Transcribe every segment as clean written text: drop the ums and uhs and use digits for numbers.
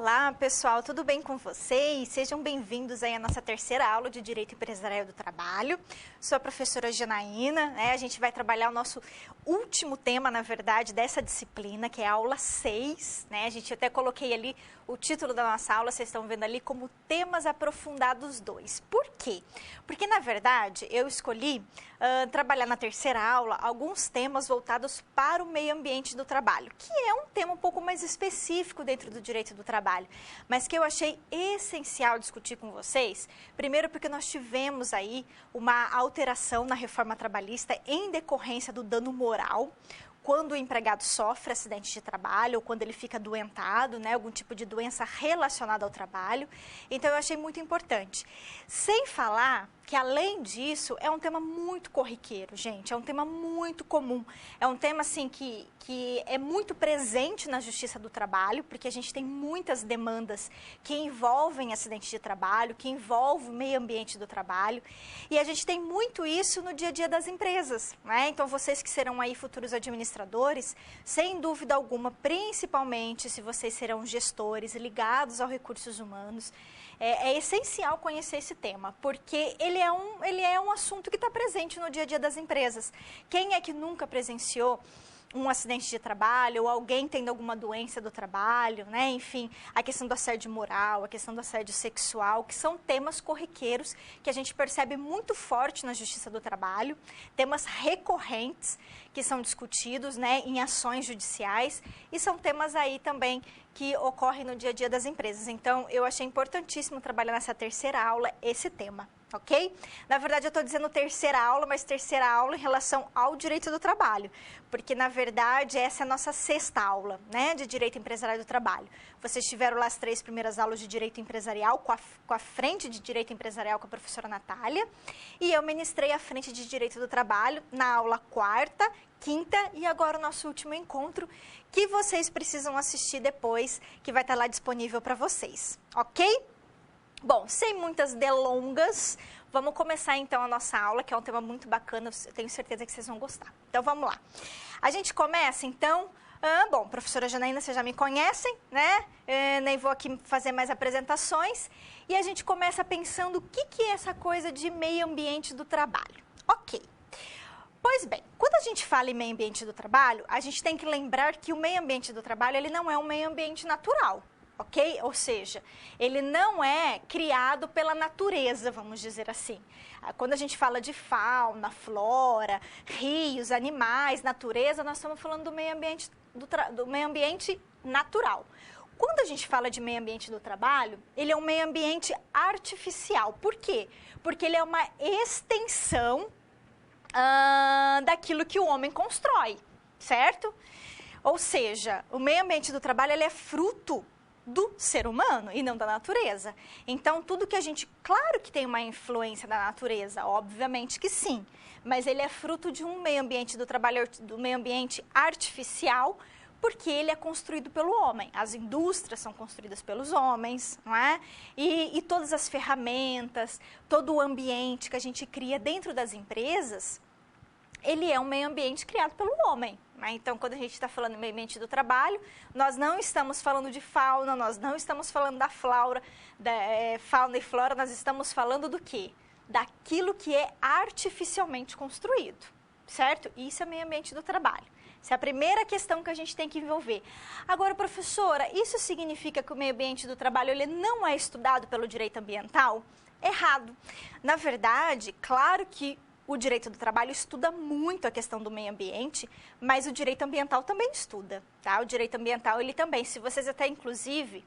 Olá, pessoal, tudo bem com vocês? Sejam bem-vindos aí à nossa terceira aula de Direito Empresarial do Trabalho. Sou a professora Janaína, né? A gente vai trabalhar o nosso último tema, na verdade, dessa disciplina, que é a aula 6, né? A gente até coloquei ali o título da nossa aula, vocês estão vendo ali, como Temas Aprofundados 2. Por quê? Porque, na verdade, eu escolhi trabalhar na terceira aula alguns temas voltados para o meio ambiente do trabalho, que é um tema um pouco mais específico dentro do direito do trabalho, mas que eu achei essencial discutir com vocês. Primeiro porque nós tivemos aí uma alteração na reforma trabalhista em decorrência do dano moral, quando o empregado sofre acidente de trabalho ou quando ele fica adoentado, né, algum tipo de doença relacionada ao trabalho. Então, eu achei muito importante. Sem falar que, além disso, é um tema muito corriqueiro, gente, é um tema muito comum. É um tema, assim, que é muito presente na Justiça do Trabalho, porque a gente tem muitas demandas que envolvem acidente de trabalho, que envolvem o meio ambiente do trabalho, e a gente tem muito isso no dia a dia das empresas, né? Então, vocês que serão aí futuros administradores, sem dúvida alguma, principalmente se vocês serão gestores ligados aos recursos humanos, é essencial conhecer esse tema, porque ele é um assunto que está presente no dia a dia das empresas. Quem é que nunca presenciou um acidente de trabalho, ou alguém tendo alguma doença do trabalho, né? Enfim, a questão do assédio moral, a questão do assédio sexual, que são temas corriqueiros que a gente percebe muito forte na Justiça do Trabalho, temas recorrentes que são discutidos, né, em ações judiciais, e são temas aí também que ocorrem no dia a dia das empresas. Então, eu achei importantíssimo trabalhar nessa terceira aula esse tema. Ok? Na verdade, eu estou dizendo terceira aula, mas terceira aula em relação ao direito do trabalho, porque, na verdade, essa é a nossa sexta aula, né, de Direito Empresarial do Trabalho. Vocês tiveram lá as 3 primeiras aulas de Direito Empresarial, com a frente de Direito Empresarial com a professora Natália, e eu ministrei a frente de Direito do Trabalho na aula 4ª, 5ª e agora o nosso último encontro, que vocês precisam assistir depois, que vai estar lá disponível para vocês, ok? Bom, sem muitas delongas, vamos começar então a nossa aula, que é um tema muito bacana, eu tenho certeza que vocês vão gostar. Então, vamos lá. A gente começa, então, bom, professora Janaína, vocês já me conhecem, né? Nem vou aqui fazer mais apresentações. E a gente começa pensando o que é essa coisa de meio ambiente do trabalho. Ok. Pois bem, quando a gente fala em meio ambiente do trabalho, a gente tem que lembrar que o meio ambiente do trabalho, ele não é um meio ambiente natural. Ok? Ou seja, ele não é criado pela natureza, vamos dizer assim. Quando a gente fala de fauna, flora, rios, animais, natureza, nós estamos falando do meio ambiente, do meio ambiente natural. Quando a gente fala de meio ambiente do trabalho, ele é um meio ambiente artificial. Por quê? Porque ele é uma extensão daquilo que o homem constrói, certo? Ou seja, o meio ambiente do trabalho, ele é fruto do ser humano e não da natureza. Então, tudo que a gente... Claro que tem uma influência da natureza, obviamente que sim, mas ele é fruto de um meio ambiente do trabalho, do meio ambiente artificial, porque ele é construído pelo homem. As indústrias são construídas pelos homens, não é? E todas as ferramentas, todo o ambiente que a gente cria dentro das empresas, ele é um meio ambiente criado pelo homem. Então, quando a gente está falando do meio ambiente do trabalho, nós não estamos falando de fauna, nós não estamos falando da flora, fauna e flora, nós estamos falando do quê? Daquilo que é artificialmente construído, certo? Isso é meio ambiente do trabalho. Essa é a primeira questão que a gente tem que envolver. Agora, professora, isso significa que o meio ambiente do trabalho ele não é estudado pelo direito ambiental? Errado. Na verdade, claro que o direito do trabalho estuda muito a questão do meio ambiente, mas o direito ambiental também estuda, tá? O direito ambiental, ele também, se vocês até, inclusive,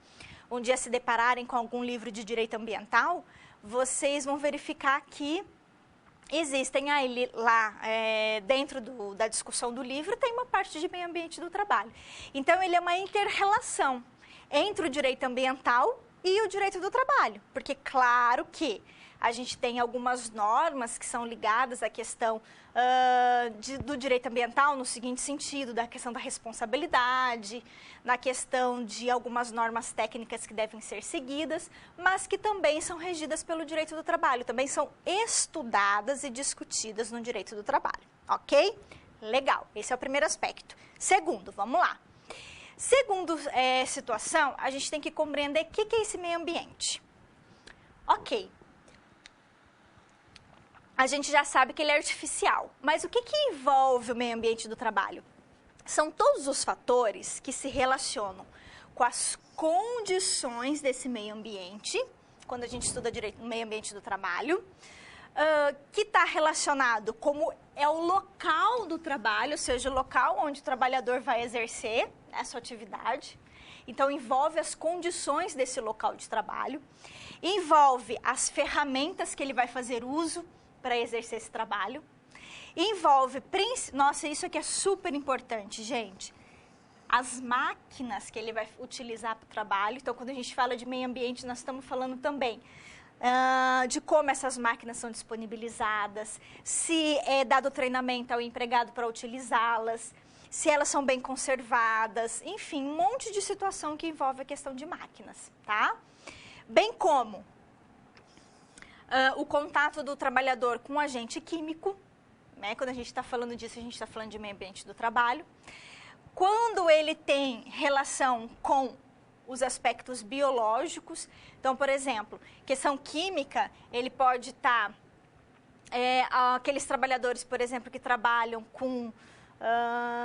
um dia se depararem com algum livro de direito ambiental, vocês vão verificar que existem aí lá, dentro da discussão do livro, tem uma parte de meio ambiente do trabalho. Então, ele é uma inter-relação entre o direito ambiental e o direito do trabalho, porque claro que a gente tem algumas normas que são ligadas à questão do direito ambiental, no seguinte sentido, da questão da responsabilidade, na questão de algumas normas técnicas que devem ser seguidas, mas que também são regidas pelo direito do trabalho, também são estudadas e discutidas no direito do trabalho, ok? Legal, esse é o primeiro aspecto. Segundo, vamos lá. Segunda situação, a gente tem que compreender o que é esse meio ambiente. Ok. A gente já sabe que ele é artificial, mas o que envolve o meio ambiente do trabalho? São todos os fatores que se relacionam com as condições desse meio ambiente, quando a gente estuda direito no meio ambiente do trabalho, que está relacionado como é o local do trabalho, ou seja, o local onde o trabalhador vai exercer a sua atividade. Então, envolve as condições desse local de trabalho, envolve as ferramentas que ele vai fazer uso para exercer esse trabalho, envolve, nossa, isso aqui é super importante, gente, as máquinas que ele vai utilizar para o trabalho. Então, quando a gente fala de meio ambiente, nós estamos falando também de como essas máquinas são disponibilizadas, se é dado treinamento ao empregado para utilizá-las, se elas são bem conservadas, enfim, um monte de situação que envolve a questão de máquinas, tá? Bem como o contato do trabalhador com o agente químico, né? Quando a gente está falando disso, a gente está falando de meio ambiente do trabalho. Quando ele tem relação com os aspectos biológicos, então, por exemplo, questão química, ele pode estar, aqueles trabalhadores, por exemplo, que trabalham com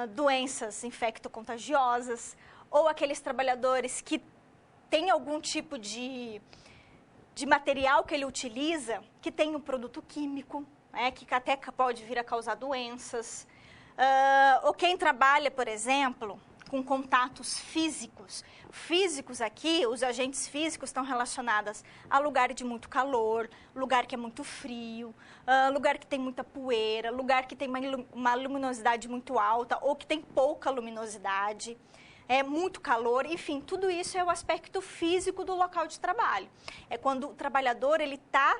doenças infecto-contagiosas, ou aqueles trabalhadores que têm algum tipo de material que ele utiliza, que tem um produto químico, né, que até pode vir a causar doenças. Ou quem trabalha, por exemplo, com contatos físicos. Físicos aqui, os agentes físicos estão relacionados a lugar de muito calor, lugar que é muito frio, lugar que tem muita poeira, lugar que tem uma luminosidade muito alta ou que tem pouca luminosidade. Muito calor, enfim, tudo isso é o aspecto físico do local de trabalho. É quando o trabalhador está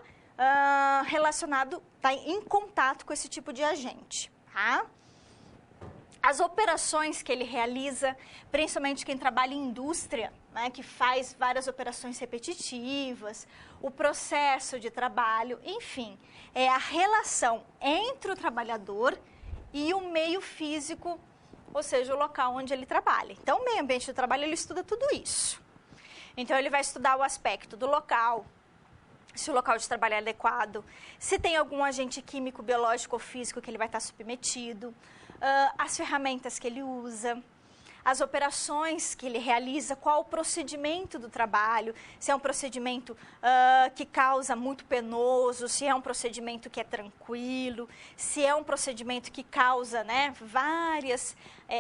relacionado, está em contato com esse tipo de agente, tá? As operações que ele realiza, principalmente quem trabalha em indústria, né, que faz várias operações repetitivas, o processo de trabalho, enfim, é a relação entre o trabalhador e o meio físico, ou seja, o local onde ele trabalha. Então, o meio ambiente do trabalho, ele estuda tudo isso. Então, ele vai estudar o aspecto do local, se o local de trabalho é adequado, se tem algum agente químico, biológico ou físico que ele vai estar submetido, as ferramentas que ele usa, as operações que ele realiza, qual o procedimento do trabalho, se é um procedimento que causa muito penoso, se é um procedimento que é tranquilo, se é um procedimento que causa, né, várias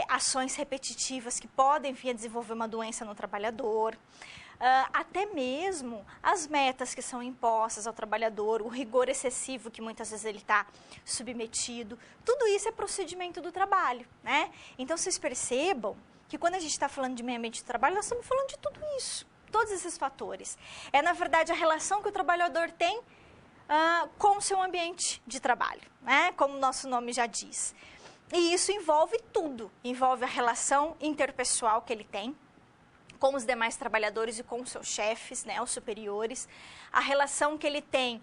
ações repetitivas que podem vir a desenvolver uma doença no trabalhador. Até mesmo as metas que são impostas ao trabalhador, o rigor excessivo que muitas vezes ele está submetido, tudo isso é procedimento do trabalho, né? Então, vocês percebam que quando a gente está falando de meio ambiente de trabalho, nós estamos falando de tudo isso, todos esses fatores. É, na verdade, a relação que o trabalhador tem com o seu ambiente de trabalho, né? Como o nosso nome já diz. E isso envolve tudo, envolve a relação interpessoal que ele tem com os demais trabalhadores e com os seus chefes, né, os superiores, a relação que ele tem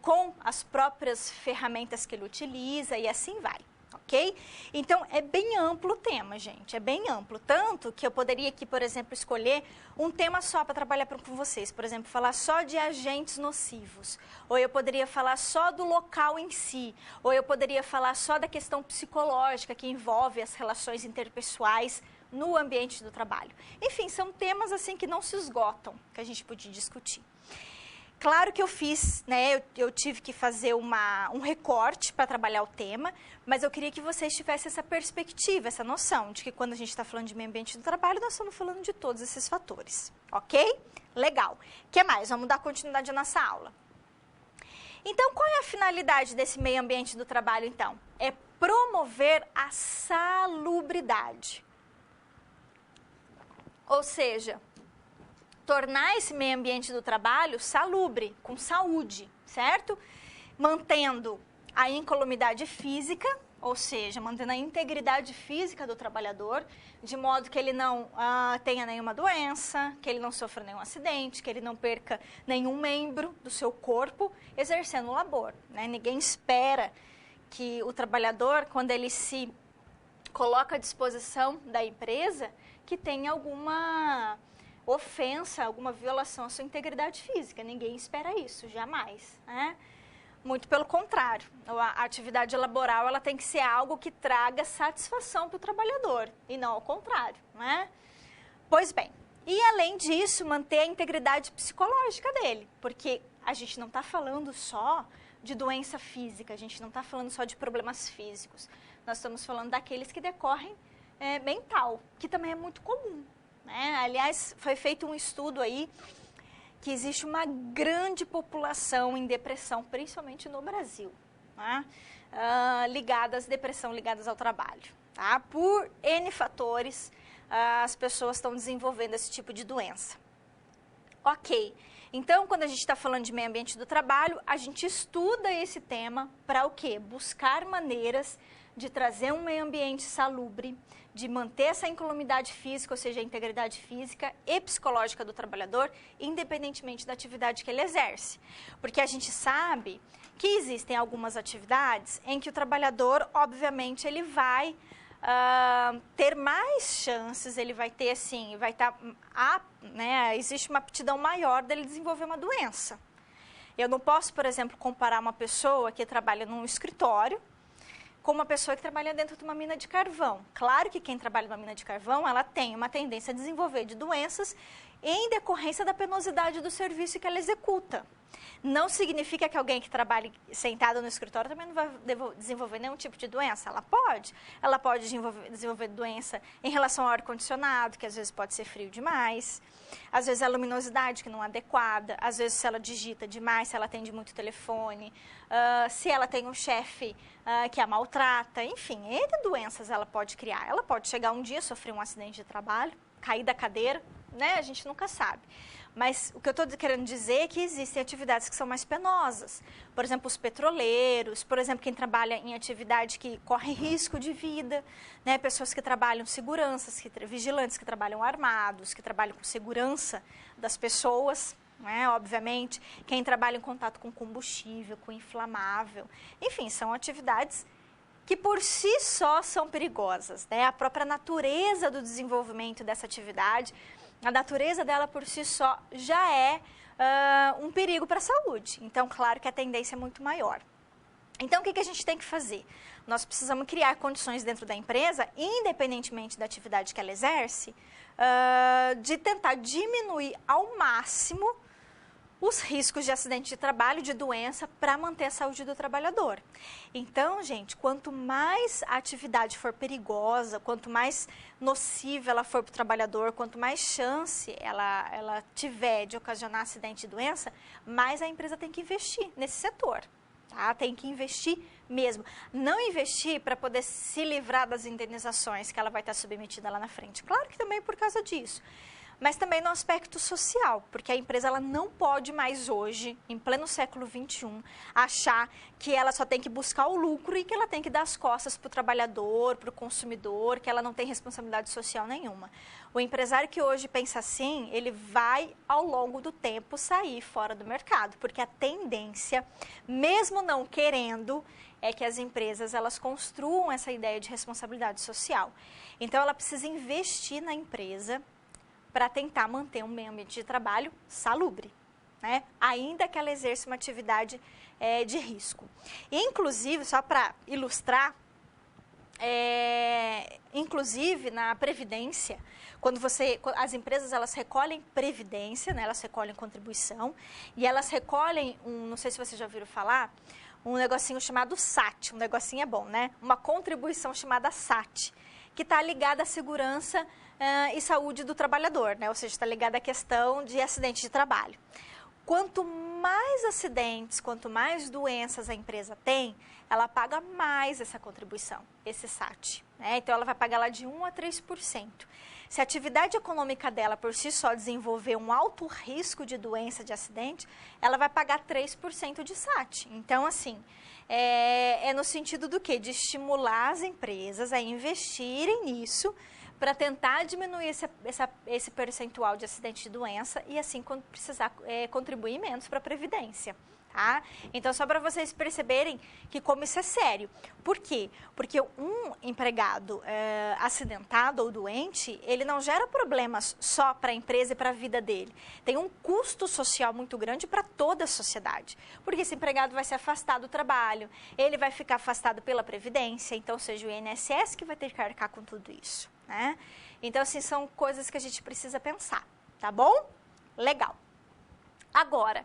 com as próprias ferramentas que ele utiliza e assim vai, ok? Então, é bem amplo o tema, gente, é bem amplo, tanto que eu poderia aqui, por exemplo, escolher um tema só para trabalhar com vocês, por exemplo, falar só de agentes nocivos, ou eu poderia falar só do local em si, ou eu poderia falar só da questão psicológica que envolve as relações interpessoais no ambiente do trabalho. Enfim, são temas assim que não se esgotam, que a gente podia discutir. Claro que eu fiz, né, eu tive que fazer um recorte para trabalhar o tema, mas eu queria que vocês tivessem essa perspectiva, essa noção de que quando a gente está falando de meio ambiente do trabalho, nós estamos falando de todos esses fatores, ok? Legal. O que mais? Vamos dar continuidade à nossa aula. Então, qual é a finalidade desse meio ambiente do trabalho, então? É promover a salubridade. Ou seja, tornar esse meio ambiente do trabalho salubre, com saúde, certo? Mantendo a incolumidade física, ou seja, mantendo a integridade física do trabalhador, de modo que ele não tenha nenhuma doença, que ele não sofra nenhum acidente, que ele não perca nenhum membro do seu corpo exercendo o labor, né? Ninguém espera que o trabalhador, quando ele se coloca à disposição da empresa, que tenha alguma ofensa, alguma violação à sua integridade física. Ninguém espera isso, jamais, né? Muito pelo contrário, a atividade laboral ela tem que ser algo que traga satisfação para o trabalhador e não ao contrário, né? Pois bem, e além disso, manter a integridade psicológica dele, porque a gente não está falando só de doença física, a gente não está falando só de problemas físicos, nós estamos falando daqueles que decorrem mental, que também é muito comum, né? Aliás, foi feito um estudo aí que existe uma grande população em depressão, principalmente no Brasil, né? Depressão ligadas ao trabalho, tá? Por N fatores, as pessoas estão desenvolvendo esse tipo de doença. Ok, então quando a gente está falando de meio ambiente do trabalho, a gente estuda esse tema para o quê? Buscar maneiras de trazer um meio ambiente salubre, de manter essa incolumidade física, ou seja, a integridade física e psicológica do trabalhador, independentemente da atividade que ele exerce. Porque a gente sabe que existem algumas atividades em que o trabalhador, obviamente, ele vai ter mais chances, ele vai ter, assim, vai estar, né, existe uma aptidão maior dele desenvolver uma doença. Eu não posso, por exemplo, comparar uma pessoa que trabalha num escritório com uma pessoa que trabalha dentro de uma mina de carvão. Claro que quem trabalha numa mina de carvão, ela tem uma tendência a desenvolver de doenças em decorrência da penosidade do serviço que ela executa. Não significa que alguém que trabalhe sentado no escritório também não vai desenvolver nenhum tipo de doença. Ela pode desenvolver doença em relação ao ar-condicionado, que às vezes pode ser frio demais, às vezes a luminosidade que não é adequada, às vezes se ela digita demais, se ela atende muito telefone, se ela tem um chefe que a maltrata, enfim, N doenças ela pode criar. Ela pode chegar um dia a sofrer um acidente de trabalho, cair da cadeira, né? A gente nunca sabe. Mas o que eu estou querendo dizer é que existem atividades que são mais penosas. Por exemplo, os petroleiros, por exemplo, quem trabalha em atividade que corre risco de vida, né? Pessoas que trabalham seguranças, vigilantes que trabalham armados, que trabalham com segurança das pessoas, né? Obviamente, quem trabalha em contato com combustível, com inflamável. Enfim, são atividades que por si só são perigosas, né? A própria natureza do desenvolvimento dessa atividade, a natureza dela por si só já é um perigo para a saúde. Então, claro que a tendência é muito maior. Então, o que a gente tem que fazer? Nós precisamos criar condições dentro da empresa, independentemente da atividade que ela exerce, de tentar diminuir ao máximo os riscos de acidente de trabalho, de doença, para manter a saúde do trabalhador. Então, gente, quanto mais a atividade for perigosa, quanto mais nociva ela for para o trabalhador, quanto mais chance ela tiver de ocasionar acidente e doença, mais a empresa tem que investir nesse setor. Tá? Tem que investir mesmo. Não investir para poder se livrar das indenizações que ela vai estar submetida lá na frente. Claro que também por causa disso. Mas também no aspecto social, porque a empresa ela não pode mais hoje, em pleno século XXI, achar que ela só tem que buscar o lucro e que ela tem que dar as costas para o trabalhador, para o consumidor, que ela não tem responsabilidade social nenhuma. O empresário que hoje pensa assim, ele vai, ao longo do tempo, sair fora do mercado, porque a tendência, mesmo não querendo, é que as empresas elas construam essa ideia de responsabilidade social. Então, ela precisa investir na empresa para tentar manter um meio ambiente de trabalho salubre, né? Ainda que ela exerça uma atividade de risco. E, inclusive, só para ilustrar, inclusive na Previdência, as empresas elas recolhem Previdência, né? Elas recolhem contribuição, e elas recolhem, não sei se vocês já ouviram falar, um negocinho chamado SAT, um negocinho é bom, né? Uma contribuição chamada SAT, que está ligada à segurança e saúde do trabalhador, né? Ou seja, está ligada à questão de acidente de trabalho. Quanto mais acidentes, quanto mais doenças a empresa tem, ela paga mais essa contribuição, esse SAT, né? Então, ela vai pagar lá de 1% a 3%. Se a atividade econômica dela, por si só, desenvolver um alto risco de doença, de acidente, ela vai pagar 3% de SAT. Então, assim, é no sentido do quê? De estimular as empresas a investirem nisso, para tentar diminuir esse percentual de acidente de doença e assim precisar contribuir menos para a Previdência. Tá? Então, só para vocês perceberem que como isso é sério. Por quê? Porque um empregado acidentado ou doente, ele não gera problemas só para a empresa e para a vida dele. Tem um custo social muito grande para toda a sociedade. Porque esse empregado vai se afastar do trabalho, ele vai ficar afastado pela Previdência, então seja o INSS que vai ter que arcar com tudo isso. Né? Então, assim, são coisas que a gente precisa pensar. Tá bom? Legal. Agora,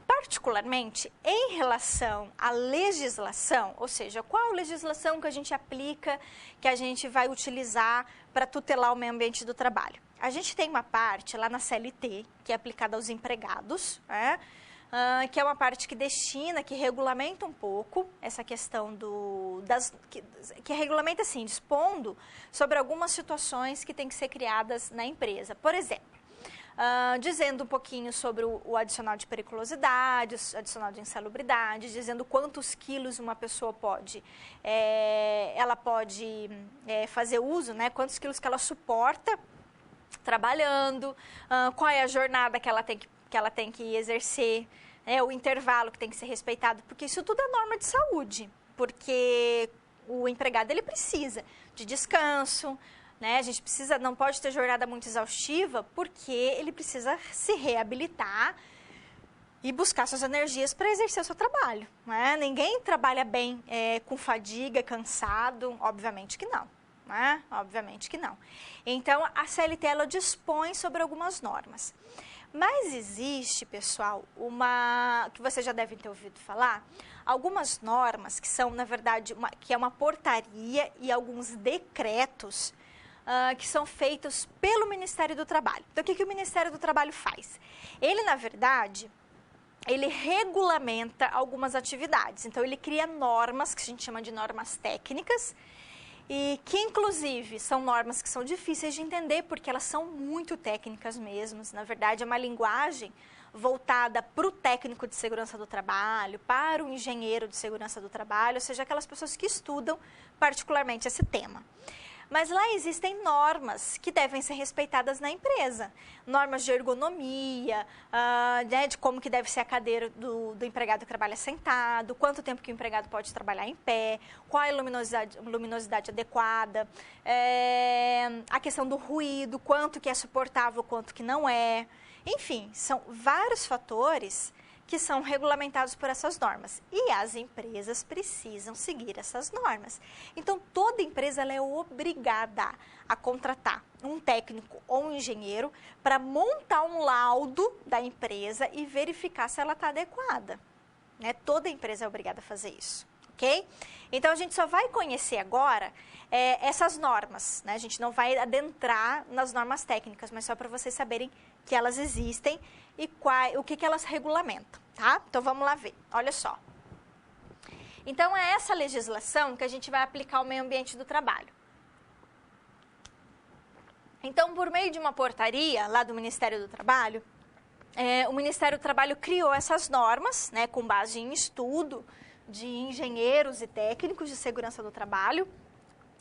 particularmente em relação à legislação, ou seja, qual legislação que a gente aplica, que a gente vai utilizar para tutelar o meio ambiente do trabalho? A gente tem uma parte lá na CLT, que é aplicada aos empregados, né? Que é uma parte que destina, que regulamenta um pouco essa questão que regulamenta assim, dispondo sobre algumas situações que têm que ser criadas na empresa. Por exemplo, dizendo um pouquinho sobre o adicional de periculosidade, o adicional de insalubridade, dizendo quantos quilos uma pessoa pode, ela pode fazer uso, né, quantos quilos que ela suporta trabalhando, qual é a jornada que ela tem que exercer, o intervalo que tem que ser respeitado, porque isso tudo é norma de saúde, porque o empregado ele precisa de descanso, né? A gente não pode ter jornada muito exaustiva, porque ele precisa se reabilitar e buscar suas energias para exercer o seu trabalho. Né? Ninguém trabalha bem com fadiga, cansado, obviamente que não. Né? Obviamente que não. Então, a CLT ela dispõe sobre algumas normas. Mas existe, pessoal, que vocês já devem ter ouvido falar, algumas normas que são, na verdade, que é uma portaria e alguns decretos que são feitos pelo Ministério do Trabalho. Então, o que o Ministério do Trabalho faz? Ele, na verdade, ele regulamenta algumas atividades. Então, ele cria normas, que a gente chama de normas técnicas, e que, inclusive, são normas que são difíceis de entender, porque elas são muito técnicas mesmo. Na verdade, é uma linguagem voltada para o técnico de segurança do trabalho, para o engenheiro de segurança do trabalho, ou seja, aquelas pessoas que estudam particularmente esse tema. Mas lá existem normas que devem ser respeitadas na empresa. Normas de ergonomia, né, de como que deve ser a cadeira do empregado que trabalha sentado, quanto tempo que o empregado pode trabalhar em pé, qual é a luminosidade adequada, a questão do ruído, quanto que é suportável, quanto que não é. Enfim, são vários fatores que são regulamentados por essas normas. E as empresas precisam seguir essas normas. Então, toda empresa ela é obrigada a contratar um técnico ou um engenheiro para montar um laudo da empresa e verificar se ela está adequada. Né? Toda empresa é obrigada a fazer isso. Ok? Então, a gente só vai conhecer agora essas normas. Né? A gente não vai adentrar nas normas técnicas, mas só para vocês saberem que elas existem e o que elas regulamentam, tá? Então, vamos lá ver. Olha só. Então, é essa legislação que a gente vai aplicar ao meio ambiente do trabalho. Então, por meio de uma portaria lá do Ministério do Trabalho, o Ministério do Trabalho criou essas normas, né, com base em estudo de engenheiros e técnicos de segurança do trabalho,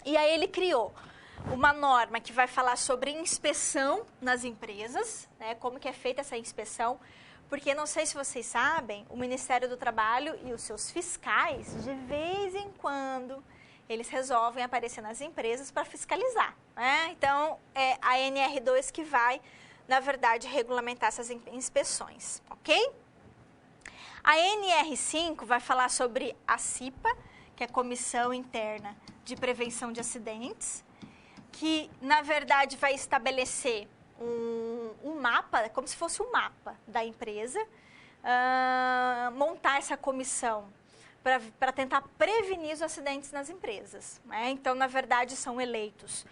e aí ele criou uma norma que vai falar sobre inspeção nas empresas, né, como que é feita essa inspeção, porque não sei se vocês sabem, o Ministério do Trabalho e os seus fiscais, de vez em quando, eles resolvem aparecer nas empresas para fiscalizar. Né? Então, é a NR2 que vai, na verdade, regulamentar essas inspeções, ok? A NR5 vai falar sobre a CIPA, que é a Comissão Interna de Prevenção de Acidentes, que, na verdade, vai estabelecer um mapa, como se fosse um mapa da empresa, montar essa comissão para tentar prevenir os acidentes nas empresas. Né? Então, na verdade, são eleitos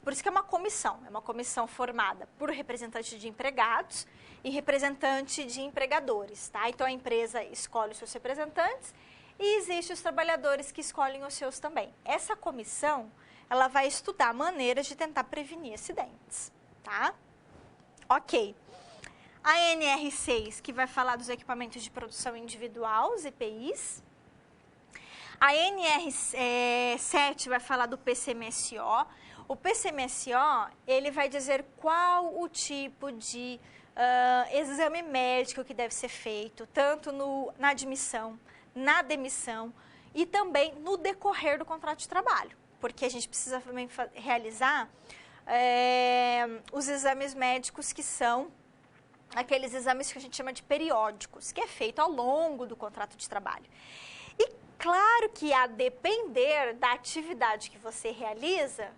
por isso que é uma comissão formada por representante de empregados e representante de empregadores. Tá? Então, a empresa escolhe os seus representantes e existem os trabalhadores que escolhem os seus também. Essa comissão ela vai estudar maneiras de tentar prevenir acidentes, tá? Ok. A NR6, que vai falar dos equipamentos de produção individual, os EPIs. A NR7 vai falar do PCMSO. O PCMSO, ele vai dizer qual o tipo de exame médico que deve ser feito, tanto na admissão, na demissão e também no decorrer do contrato de trabalho, porque a gente precisa também realizar os exames médicos que são aqueles exames que a gente chama de periódicos, que é feito ao longo do contrato de trabalho. E claro que a depender da atividade que você realiza,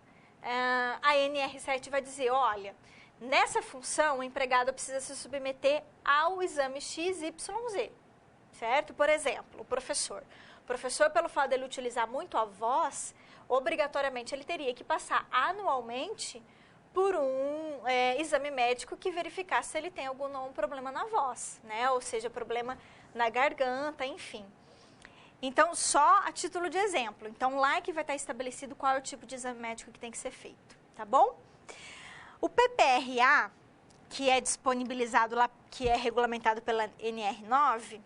a NR7 vai dizer, olha, nessa função o empregado precisa se submeter ao exame XYZ, certo? Por exemplo, o professor. O professor, pelo fato dele utilizar muito a voz, obrigatoriamente ele teria que passar anualmente por um exame médico que verificasse se ele tem algum problema na voz, né? Ou seja, problema na garganta, enfim. Então, só a título de exemplo. Então, lá é que vai estar estabelecido qual é o tipo de exame médico que tem que ser feito, tá bom? O PPRA, que é disponibilizado lá, que é regulamentado pela NR9,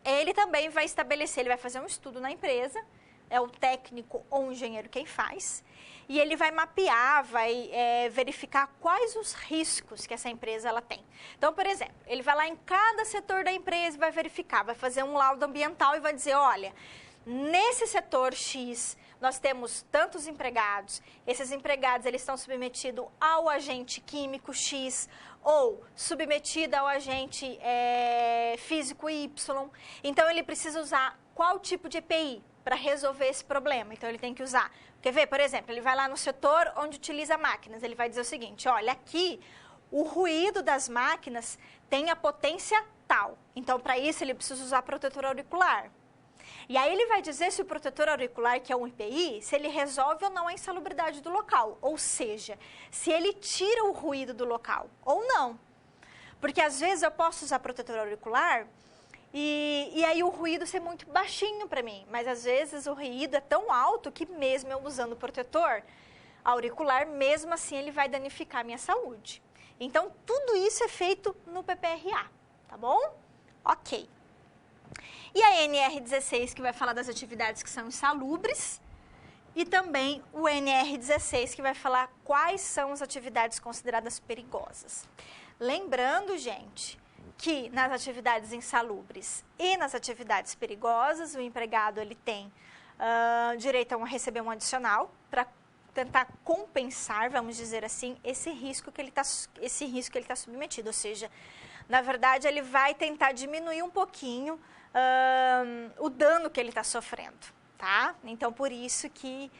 ele também vai estabelecer, ele vai fazer um estudo na empresa, é o técnico ou o engenheiro quem faz, e ele vai mapear, vai verificar quais os riscos que essa empresa ela tem. Então, por exemplo, ele vai lá em cada setor da empresa e vai verificar, vai fazer um laudo ambiental e vai dizer, olha, nesse setor X, nós temos tantos empregados, esses empregados eles estão submetidos ao agente químico X ou submetido ao agente físico Y. Então, ele precisa usar qual tipo de EPI para resolver esse problema. Então, ele tem que usar. Quer ver, por exemplo, ele vai lá no setor onde utiliza máquinas, ele vai dizer o seguinte, olha, aqui o ruído das máquinas tem a potência tal. Então, para isso, ele precisa usar protetor auricular. E aí ele vai dizer se o protetor auricular, que é um EPI, se ele resolve ou não a insalubridade do local. Ou seja, se ele tira o ruído do local ou não. Porque às vezes eu posso usar protetor auricular e aí o ruído ser muito baixinho para mim. Mas às vezes o ruído é tão alto que mesmo eu usando o protetor auricular, mesmo assim ele vai danificar a minha saúde. Então tudo isso é feito no PPRA, tá bom? Ok. E a NR16, que vai falar das atividades que são insalubres, e também o NR16, que vai falar quais são as atividades consideradas perigosas. Lembrando, gente, que nas atividades insalubres e nas atividades perigosas, o empregado ele tem direito a receber um adicional para tentar compensar, vamos dizer assim, esse risco que ele está submetido. Ou seja, na verdade, ele vai tentar diminuir um pouquinho o dano que ele está sofrendo, tá? Então, por isso que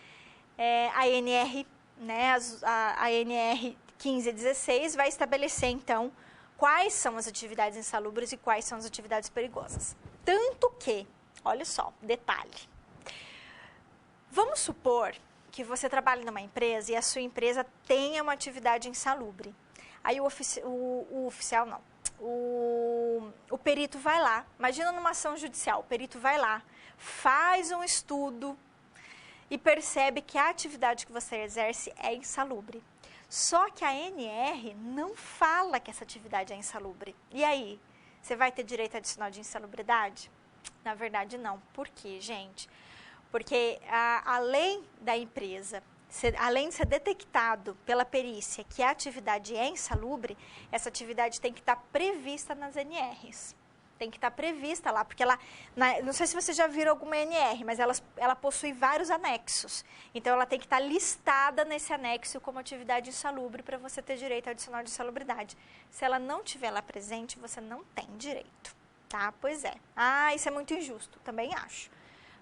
a NR, né, a NR 15 e 16 vai estabelecer, então, quais são as atividades insalubres e quais são as atividades perigosas. Tanto que, olha só, detalhe. Vamos supor que você trabalha numa empresa e a sua empresa tenha uma atividade insalubre. Aí o oficial não. O perito vai lá, imagina numa ação judicial, o perito vai lá, faz um estudo e percebe que a atividade que você exerce é insalubre. Só que a NR não fala que essa atividade é insalubre. E aí, você vai ter direito adicional de insalubridade? Na verdade, não. Por quê, gente? Porque além da empresa, além de ser detectado pela perícia que a atividade é insalubre, essa atividade tem que estar prevista nas NRs. Tem que estar prevista lá, porque ela, não sei se vocês já viram alguma NR, mas ela possui vários anexos. Então, ela tem que estar listada nesse anexo como atividade insalubre para você ter direito adicional de insalubridade. Se ela não estiver lá presente, você não tem direito, tá? Pois é. Isso é muito injusto, também acho.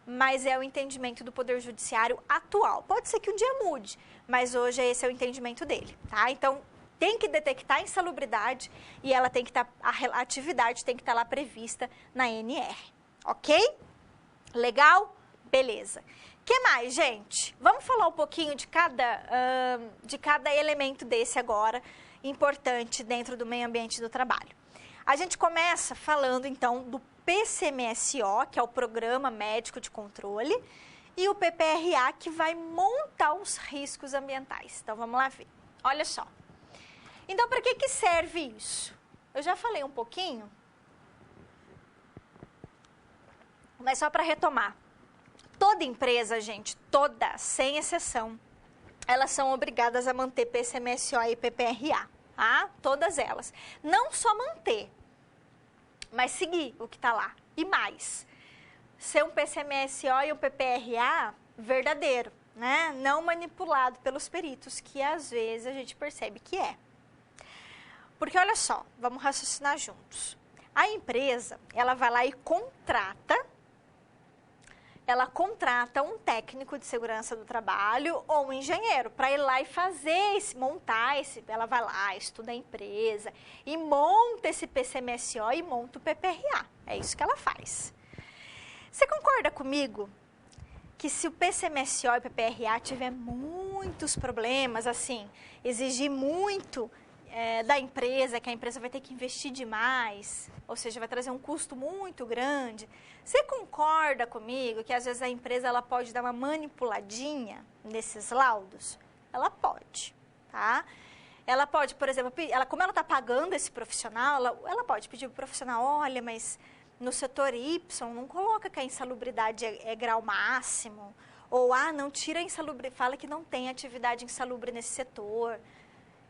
Mas é o entendimento do Poder Judiciário atual. Pode ser que um dia mude, mas hoje esse é o entendimento dele, tá? Então, tem que detectar a insalubridade e ela tem que estar, a atividade tem que estar lá prevista na NR, ok? Legal? Beleza. O que mais, gente? Vamos falar um pouquinho de cada elemento desse agora, importante dentro do meio ambiente do trabalho. A gente começa falando, então, do PCMSO, que é o Programa Médico de Controle, e o PPRA, que vai montar os riscos ambientais. Então, vamos lá ver. Olha só. Então, para que serve isso? Eu já falei um pouquinho, mas só para retomar. Toda empresa, gente, toda, sem exceção, elas são obrigadas a manter PCMSO e PPRA, tá? Todas elas. Não só manter, mas seguir o que está lá. E mais, ser um PCMSO e um PPRA verdadeiro, né? Não manipulado pelos peritos, que às vezes a gente percebe que é. Porque olha só, vamos raciocinar juntos. A empresa, ela vai lá e contrata um técnico de segurança do trabalho ou um engenheiro para ir lá e fazer ela vai lá, estuda a empresa e monta esse PCMSO e monta o PPRA. É isso que ela faz. Você concorda comigo que se o PCMSO e o PPRA tiver muitos problemas, assim, exigir muito da empresa, que a empresa vai ter que investir demais, ou seja, vai trazer um custo muito grande, você concorda comigo que às vezes a empresa ela pode dar uma manipuladinha nesses laudos? Ela pode, tá? Ela pode, por exemplo, como ela está pagando esse profissional, ela pode pedir para o profissional, olha, mas no setor Y não coloca que a insalubridade é grau máximo, ou não tira a insalubridade, fala que não tem atividade insalubre nesse setor.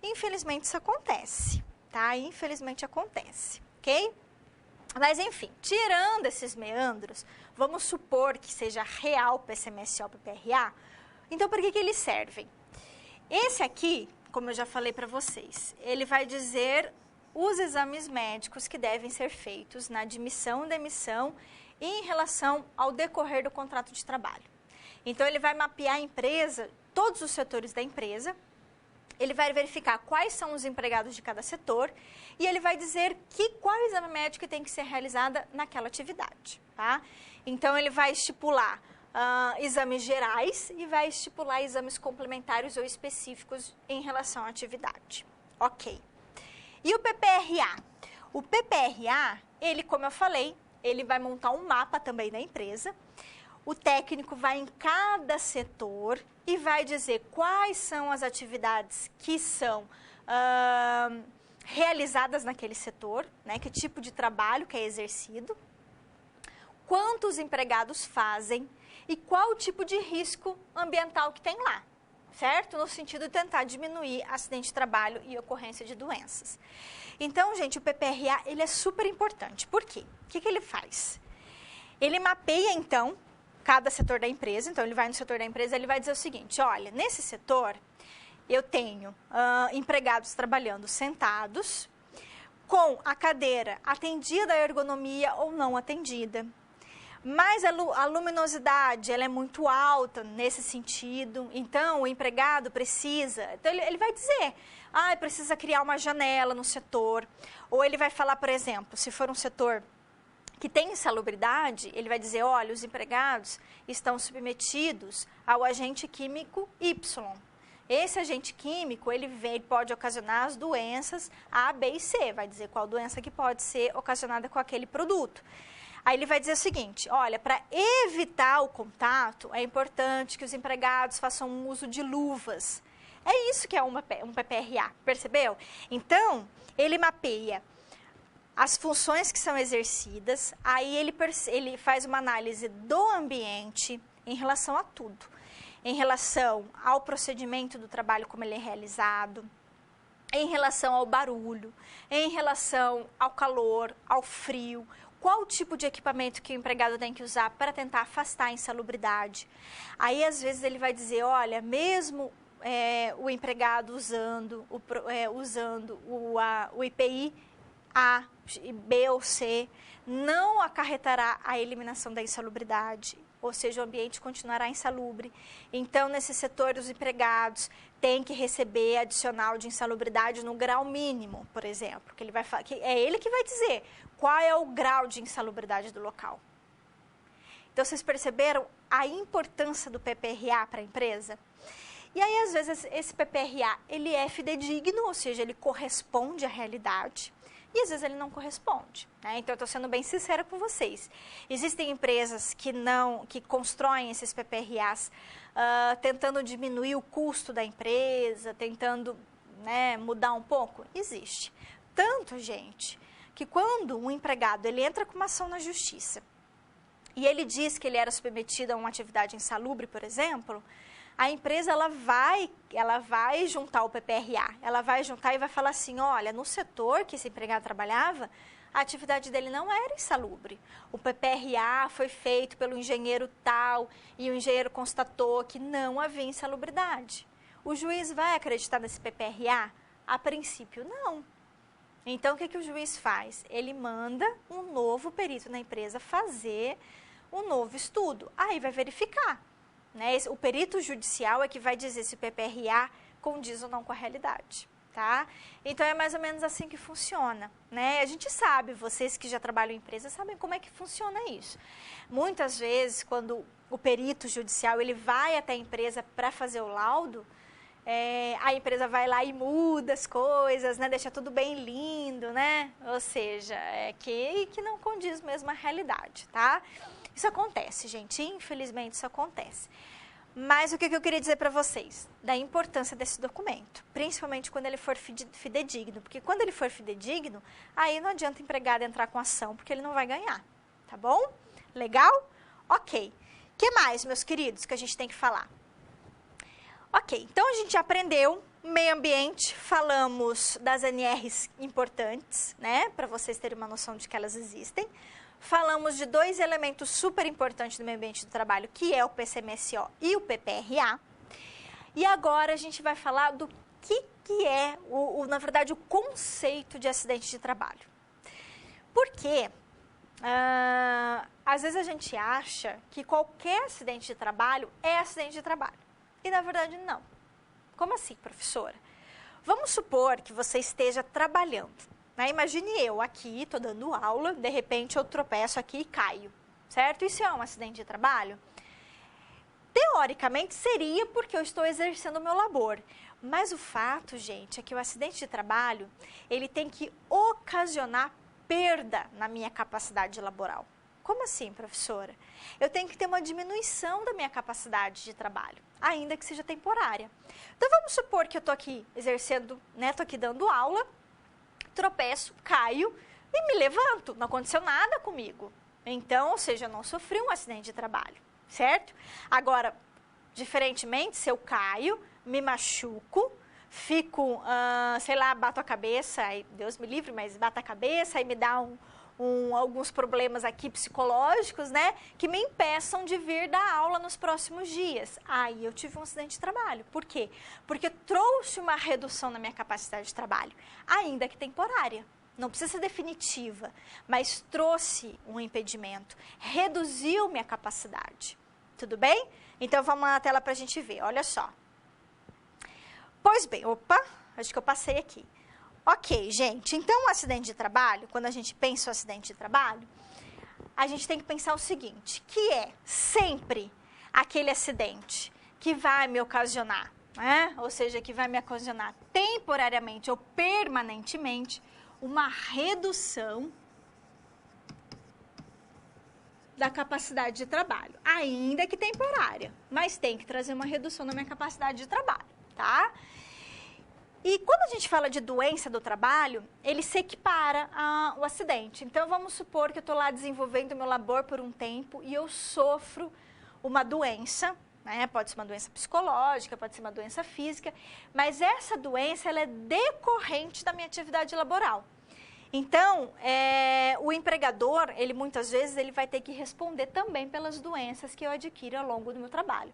Infelizmente isso acontece, tá? Infelizmente acontece, ok? Mas enfim, tirando esses meandros, vamos supor que seja real PCMSO PPRA, então para que eles servem? Esse aqui, como eu já falei para vocês, ele vai dizer os exames médicos que devem ser feitos na admissão e demissão e em relação ao decorrer do contrato de trabalho. Então ele vai mapear a empresa, todos os setores da empresa, ele vai verificar quais são os empregados de cada setor e ele vai dizer qual exame médico tem que ser realizada naquela atividade, tá? Então, ele vai estipular exames gerais e vai estipular exames complementares ou específicos em relação à atividade. Ok. E o PPRA? O PPRA, ele, como eu falei, ele vai montar um mapa também da empresa. O técnico vai em cada setor e vai dizer quais são as atividades que são realizadas naquele setor, né? Que tipo de trabalho que é exercido, quantos empregados fazem e qual o tipo de risco ambiental que tem lá, certo? No sentido de tentar diminuir acidente de trabalho e ocorrência de doenças. Então, gente, o PPRA, ele é super importante. Por quê? O que ele faz? Ele mapeia, então, cada setor da empresa. Então, ele vai no setor da empresa, ele vai dizer o seguinte, olha, nesse setor, eu tenho empregados trabalhando sentados, com a cadeira atendida à ergonomia ou não atendida. Mas a luminosidade, ela é muito alta nesse sentido, então o empregado precisa, então ele vai dizer, precisa criar uma janela no setor, ou ele vai falar, por exemplo, se for um setor que tem insalubridade, ele vai dizer, olha, os empregados estão submetidos ao agente químico Y. Esse agente químico, ele pode ocasionar as doenças A, B e C, vai dizer qual doença que pode ser ocasionada com aquele produto. Aí ele vai dizer o seguinte, olha, para evitar o contato, é importante que os empregados façam uso de luvas. É isso que é um PPRA, percebeu? Então, ele mapeia as funções que são exercidas, aí ele faz uma análise do ambiente em relação a tudo. Em relação ao procedimento do trabalho, como ele é realizado, em relação ao barulho, em relação ao calor, ao frio, qual o tipo de equipamento que o empregado tem que usar para tentar afastar a insalubridade. Aí, às vezes, ele vai dizer, olha, mesmo o empregado usando o IPI A, B ou C, não acarretará a eliminação da insalubridade, ou seja, o ambiente continuará insalubre. Então, nesse setor, os empregados têm que receber adicional de insalubridade no grau mínimo, por exemplo, que é ele que vai dizer qual é o grau de insalubridade do local. Então, vocês perceberam a importância do PPRA para a empresa? E aí, às vezes, esse PPRA, ele é fidedigno, ou seja, ele corresponde à realidade. E às vezes ele não corresponde, né? Então eu estou sendo bem sincera com vocês. Existem empresas que constroem esses PPRAs tentando diminuir o custo da empresa, tentando, né, mudar um pouco? Existe. Tanto, gente, que quando um empregado ele entra com uma ação na justiça e ele diz que ele era submetido a uma atividade insalubre, por exemplo, a empresa ela vai juntar o PPRA, ela vai juntar e vai falar assim, olha, no setor que esse empregado trabalhava, a atividade dele não era insalubre. O PPRA foi feito pelo engenheiro tal e o engenheiro constatou que não havia insalubridade. O juiz vai acreditar nesse PPRA? A princípio, não. Então, o que o juiz faz? Ele manda um novo perito na empresa fazer um novo estudo. Aí vai verificar. Né? O perito judicial é que vai dizer se o PPRA condiz ou não com a realidade. Tá? Então, é mais ou menos assim que funciona. Né? A gente sabe, vocês que já trabalham em empresa, sabem como é que funciona isso. Muitas vezes, quando o perito judicial ele vai até a empresa para fazer o laudo, a empresa vai lá e muda as coisas, né? Deixa tudo bem lindo, né? Ou seja, que não condiz mesmo à realidade, tá? Isso acontece, gente, infelizmente isso acontece. Mas o que eu queria dizer para vocês? Da importância desse documento, principalmente quando ele for fidedigno, porque quando ele for fidedigno, aí não adianta o empregado entrar com ação, porque ele não vai ganhar, tá bom? Legal? Ok. O que mais, meus queridos, que a gente tem que falar? Ok, então a gente aprendeu meio ambiente, falamos das NRs importantes, né, para vocês terem uma noção de que elas existem. Falamos de dois elementos super importantes do meio ambiente do trabalho, que é o PCMSO e o PPRA. E agora a gente vai falar do que é, na verdade, o conceito de acidente de trabalho. Porque às vezes a gente acha que qualquer acidente de trabalho é acidente de trabalho. E, na verdade, não. Como assim, professora? Vamos supor que você esteja trabalhando. Né? Imagine eu aqui, estou dando aula, de repente eu tropeço aqui e caio. Certo? Isso é um acidente de trabalho? Teoricamente, seria porque eu estou exercendo o meu labor. Mas o fato, gente, é que o acidente de trabalho, ele tem que ocasionar perda na minha capacidade laboral. Como assim, professora? Eu tenho que ter uma diminuição da minha capacidade de trabalho, ainda que seja temporária. Então, vamos supor que eu estou aqui exercendo, né, estou aqui dando aula, tropeço, caio e me levanto. Não aconteceu nada comigo. Então, ou seja, eu não sofri um acidente de trabalho, certo? Agora, diferentemente, se eu caio, me machuco, fico, sei lá, bato a cabeça, aí, Deus me livre, mas bato a cabeça e me dá alguns problemas aqui psicológicos, né, que me impeçam de vir dar aula nos próximos dias. Aí eu tive um acidente de trabalho. Por quê? Porque trouxe uma redução na minha capacidade de trabalho, ainda que temporária. Não precisa ser definitiva, mas trouxe um impedimento, reduziu minha capacidade. Tudo bem? Então, vamos na tela para a gente ver. Olha só. Pois bem, opa, acho que eu passei aqui. Ok, gente, então o acidente de trabalho, quando a gente pensa o acidente de trabalho, a gente tem que pensar o seguinte, que é sempre aquele acidente que vai me ocasionar, né? Ou seja, que vai me ocasionar temporariamente ou permanentemente uma redução da capacidade de trabalho, ainda que temporária, mas tem que trazer uma redução na minha capacidade de trabalho, tá? E quando a gente fala de doença do trabalho, ele se equipara ao acidente. Então, vamos supor que eu estou lá desenvolvendo o meu labor por um tempo e eu sofro uma doença, né? Pode ser uma doença psicológica, pode ser uma doença física, mas essa doença ela é decorrente da minha atividade laboral. Então, o empregador, ele muitas vezes ele vai ter que responder também pelas doenças que eu adquiro ao longo do meu trabalho.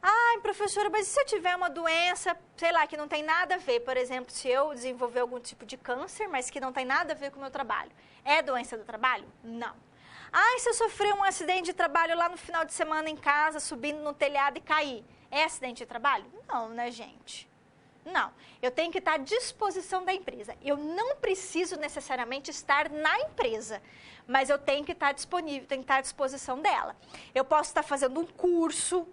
Ai, professora, mas e se eu tiver uma doença, sei lá, que não tem nada a ver, por exemplo, se eu desenvolver algum tipo de câncer, mas que não tem nada a ver com o meu trabalho, é doença do trabalho? Não. Ai, se eu sofrer um acidente de trabalho lá no final de semana em casa, subindo no telhado e cair, é acidente de trabalho? Não, né, gente? Não. Eu tenho que estar à disposição da empresa. Eu não preciso necessariamente estar na empresa, mas eu tenho que estar disponível, tenho que estar à disposição dela. Eu posso estar fazendo um curso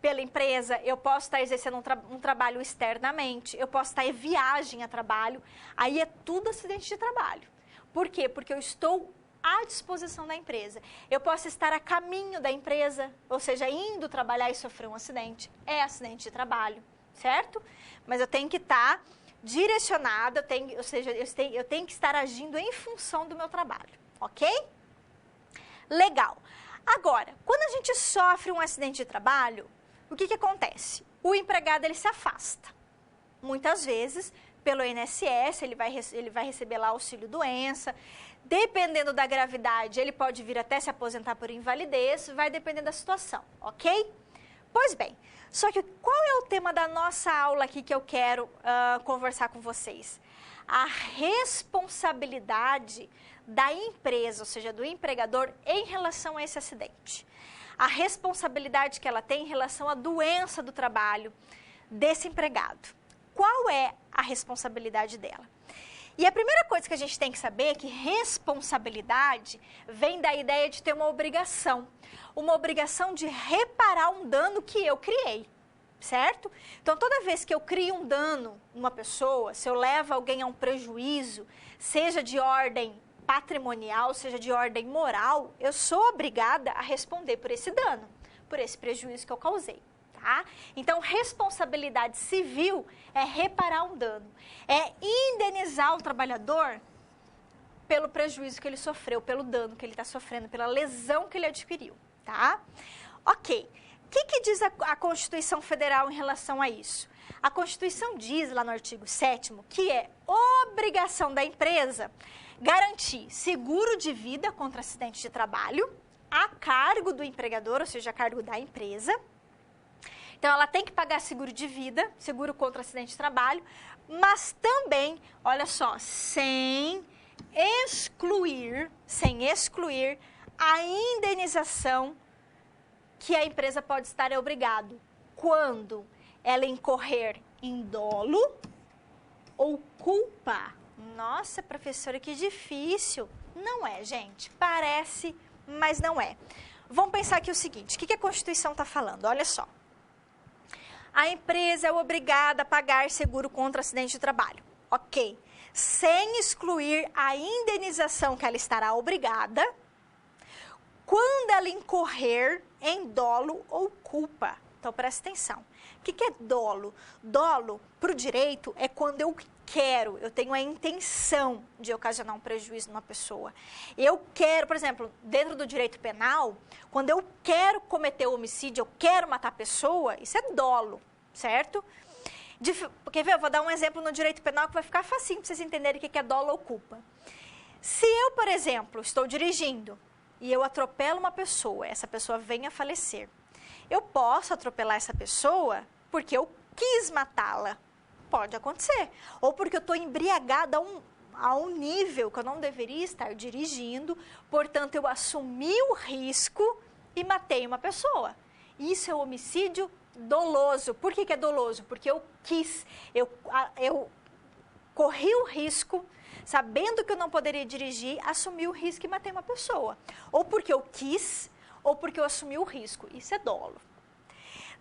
pela empresa, eu posso estar exercendo um trabalho externamente, eu posso estar em viagem a trabalho, aí é tudo acidente de trabalho. Por quê? Porque eu estou à disposição da empresa. Eu posso estar a caminho da empresa, ou seja, indo trabalhar e sofrer um acidente, é acidente de trabalho, certo? Mas eu tenho que estar direcionada, eu tenho que estar agindo em função do meu trabalho, ok? Legal. Agora, quando a gente sofre um acidente de trabalho, o que acontece? o empregado ele se afasta. Muitas vezes, pelo INSS, ele vai receber lá auxílio-doença. Dependendo da gravidade, ele pode vir até se aposentar por invalidez, vai depender da situação, ok? Pois bem, só que qual é o tema da nossa aula aqui que eu quero conversar com vocês? A responsabilidade da empresa, ou seja, do empregador, em relação a esse acidente. A responsabilidade que ela tem em relação à doença do trabalho desse empregado. Qual é a responsabilidade dela? E a primeira coisa que a gente tem que saber é que responsabilidade vem da ideia de ter uma obrigação de reparar um dano que eu criei, certo? Então, toda vez que eu crio um dano numa pessoa, se eu levo alguém a um prejuízo, seja de ordem patrimonial, seja de ordem moral, eu sou obrigada a responder por esse dano, por esse prejuízo que eu causei. Tá? Então, responsabilidade civil é reparar um dano, é indenizar o trabalhador pelo prejuízo que ele sofreu, pelo dano que ele está sofrendo, pela lesão que ele adquiriu, tá? Ok, o que diz a Constituição Federal em relação a isso? A Constituição diz lá no artigo 7º que é obrigação da empresa garantir seguro de vida contra acidente de trabalho a cargo do empregador, ou seja, a cargo da empresa. Então, ela tem que pagar seguro de vida, seguro contra acidente de trabalho, mas também, olha só, sem excluir a indenização que a empresa pode estar obrigado quando ela incorrer em dolo ou culpa. Nossa, professora, que difícil. Não é, gente. Parece, mas não é. Vamos pensar aqui o seguinte, o que a Constituição está falando? Olha só. A empresa é obrigada a pagar seguro contra acidente de trabalho. Ok. Sem excluir a indenização que ela estará obrigada quando ela incorrer em dolo ou culpa. Então, presta atenção. O que é dolo? Dolo, para o direito, é quando eu tenho a intenção de ocasionar um prejuízo numa pessoa. Eu quero, por exemplo, dentro do direito penal, quando eu quero cometer o homicídio, eu quero matar a pessoa, isso é dolo, certo? Quer ver? Eu vou dar um exemplo no direito penal que vai ficar facinho para vocês entenderem o que é dolo ou culpa. Se eu, por exemplo, estou dirigindo e eu atropelo uma pessoa, essa pessoa vem a falecer, eu posso atropelar essa pessoa porque eu quis matá-la. Pode acontecer. Ou porque eu estou embriagada a um nível que eu não deveria estar dirigindo, portanto, eu assumi o risco e matei uma pessoa. Isso é homicídio doloso. Por que é doloso? Porque eu corri o risco, sabendo que eu não poderia dirigir, assumi o risco e matei uma pessoa. Ou porque eu quis, ou porque eu assumi o risco. Isso é dolo.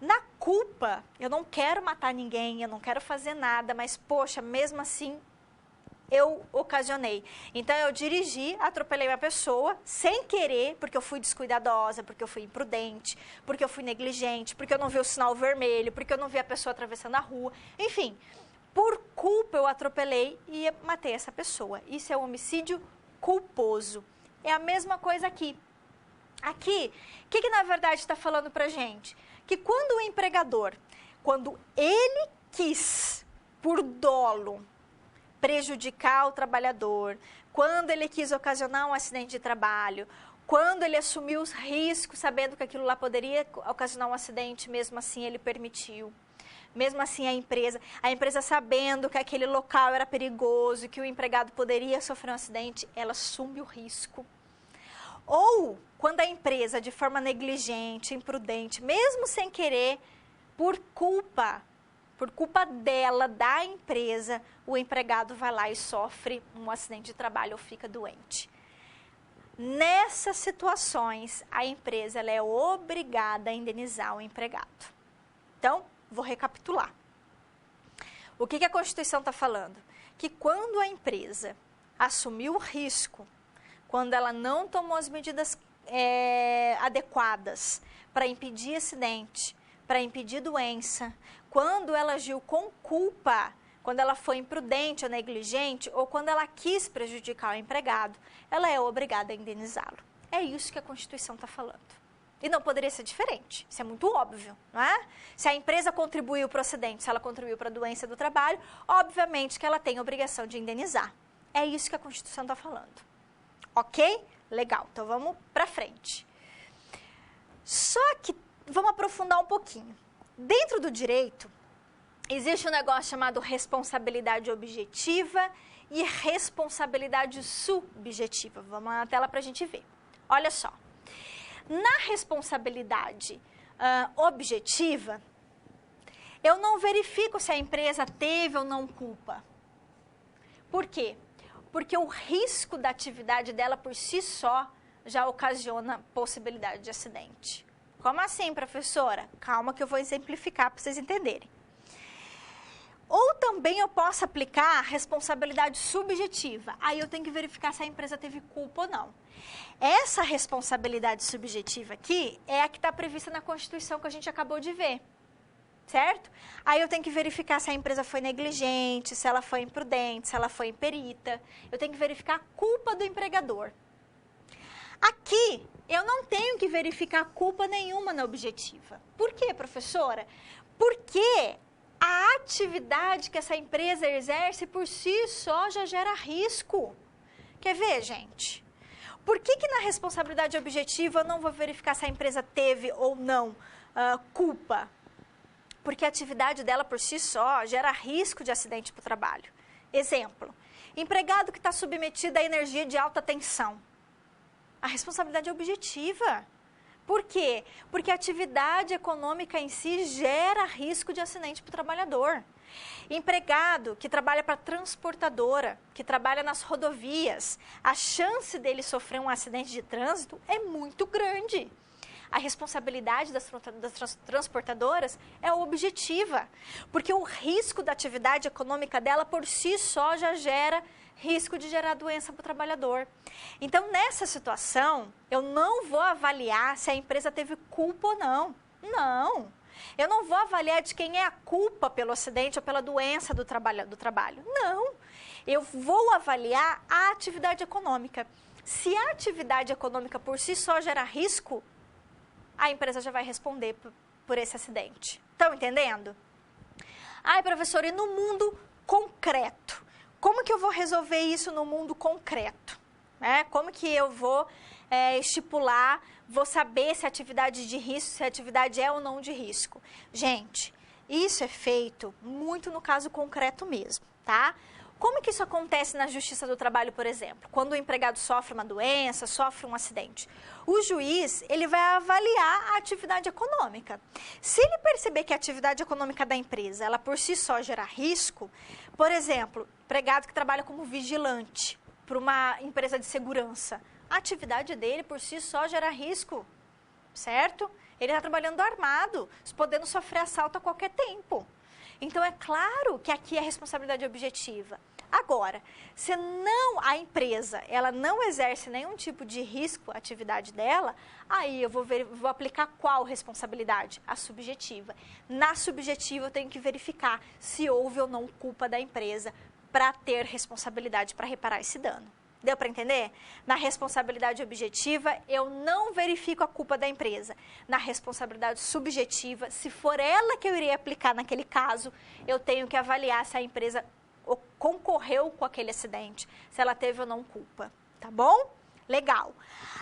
Na culpa, eu não quero matar ninguém, eu não quero fazer nada, mas, poxa, mesmo assim, eu ocasionei. Então, eu dirigi, atropelei uma pessoa, sem querer, porque eu fui descuidadosa, porque eu fui imprudente, porque eu fui negligente, porque eu não vi o sinal vermelho, porque eu não vi a pessoa atravessando a rua. Enfim, por culpa, eu atropelei e matei essa pessoa. Isso é um homicídio culposo. É a mesma coisa aqui. Aqui, o que na verdade está falando pra gente? Que quando o empregador, quando ele quis, por dolo, prejudicar o trabalhador, quando ele quis ocasionar um acidente de trabalho, quando ele assumiu os riscos, sabendo que aquilo lá poderia ocasionar um acidente, mesmo assim ele permitiu. Mesmo assim a empresa sabendo que aquele local era perigoso, que o empregado poderia sofrer um acidente, ela assume o risco. Ou quando a empresa, de forma negligente, imprudente, mesmo sem querer, por culpa dela, da empresa, o empregado vai lá e sofre um acidente de trabalho ou fica doente. Nessas situações, a empresa ela é obrigada a indenizar o empregado. Então, vou recapitular. O que a Constituição está falando? Que quando a empresa assumiu o risco, quando ela não tomou as medidas adequadas para impedir acidente, para impedir doença, quando ela agiu com culpa, quando ela foi imprudente ou negligente, ou quando ela quis prejudicar o empregado, ela é obrigada a indenizá-lo. É isso que a Constituição está falando. E não poderia ser diferente. Isso é muito óbvio, não é? Se a empresa contribuiu para o acidente, se ela contribuiu para a doença do trabalho, obviamente que ela tem a obrigação de indenizar. É isso que a Constituição está falando. Ok? Legal. Então, vamos para frente. Só que, vamos aprofundar um pouquinho. Dentro do direito, existe um negócio chamado responsabilidade objetiva e responsabilidade subjetiva. Vamos lá na tela para a gente ver. Olha só. Na responsabilidade objetiva, eu não verifico se a empresa teve ou não culpa. Por quê? Porque o risco da atividade dela por si só já ocasiona possibilidade de acidente. Como assim, professora? Calma que eu vou exemplificar para vocês entenderem. Ou também eu posso aplicar a responsabilidade subjetiva. Aí eu tenho que verificar se a empresa teve culpa ou não. Essa responsabilidade subjetiva aqui é a que está prevista na Constituição que a gente acabou de ver. Certo? Aí eu tenho que verificar se a empresa foi negligente, se ela foi imprudente, se ela foi imperita. Eu tenho que verificar a culpa do empregador. Aqui, eu não tenho que verificar culpa nenhuma na objetiva. Por quê, professora? Porque a atividade que essa empresa exerce por si só já gera risco. Quer ver, gente? Por que na responsabilidade objetiva eu não vou verificar se a empresa teve ou não culpa? Porque a atividade dela por si só gera risco de acidente para o trabalho. Exemplo, empregado que está submetido a energia de alta tensão. A responsabilidade é objetiva. Por quê? Porque a atividade econômica em si gera risco de acidente para o trabalhador. Empregado que trabalha para transportadora, que trabalha nas rodovias, a chance dele sofrer um acidente de trânsito é muito grande. A responsabilidade das transportadoras é objetiva, porque o risco da atividade econômica dela por si só já gera risco de gerar doença para o trabalhador. Então, nessa situação, eu não vou avaliar se a empresa teve culpa ou não. Não. Eu não vou avaliar de quem é a culpa pelo acidente ou pela doença do trabalho. Não. Eu vou avaliar a atividade econômica. Se a atividade econômica por si só gera risco, a empresa já vai responder por esse acidente. Estão entendendo? Ai, professora, e no mundo concreto? Como que eu vou resolver isso no mundo concreto? Como que eu vou estipular, vou saber se a atividade de risco, se a atividade é ou não de risco? Gente, isso é feito muito no caso concreto mesmo, tá? Como que isso acontece na Justiça do Trabalho, por exemplo? Quando o empregado sofre uma doença, sofre um acidente. O juiz, ele vai avaliar a atividade econômica. Se ele perceber que a atividade econômica da empresa, ela por si só gera risco, por exemplo, empregado que trabalha como vigilante para uma empresa de segurança, a atividade dele por si só gera risco, certo? Ele está trabalhando armado, podendo sofrer assalto a qualquer tempo. Então, é claro que aqui é responsabilidade objetiva. Agora, se a empresa ela não exerce nenhum tipo de risco à atividade dela, aí eu vou aplicar qual responsabilidade? A subjetiva. Na subjetiva, eu tenho que verificar se houve ou não culpa da empresa para ter responsabilidade para reparar esse dano. Deu para entender? Na responsabilidade objetiva, eu não verifico a culpa da empresa. Na responsabilidade subjetiva, se for ela que eu iria aplicar naquele caso, eu tenho que avaliar se a empresa concorreu com aquele acidente, se ela teve ou não culpa. Tá bom? Legal.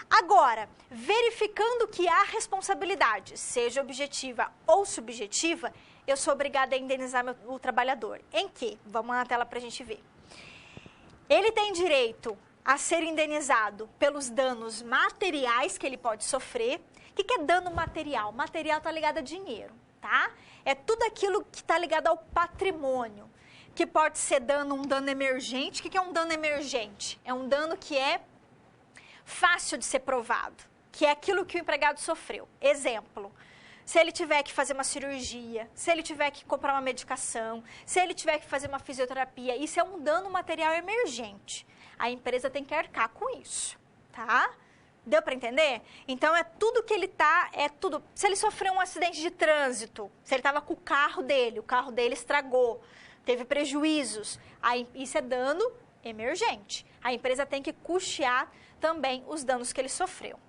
Agora, verificando que há responsabilidade, seja objetiva ou subjetiva, eu sou obrigada a indenizar o trabalhador. Em que? Vamos na tela para a gente ver. Ele tem direito a ser indenizado pelos danos materiais que ele pode sofrer. O que é dano material? Material está ligado a dinheiro, tá? É tudo aquilo que está ligado ao patrimônio, que pode ser um dano emergente. O que é um dano emergente? É um dano que é fácil de ser provado, que é aquilo que o empregado sofreu. Exemplo, se ele tiver que fazer uma cirurgia, se ele tiver que comprar uma medicação, se ele tiver que fazer uma fisioterapia, isso é um dano material emergente. A empresa tem que arcar com isso, tá? Deu para entender? Então, é tudo que ele tá, é tudo. Se ele sofreu um acidente de trânsito, se ele estava com o carro dele estragou, teve prejuízos, aí isso é dano emergente. A empresa tem que custear também os danos que ele sofreu.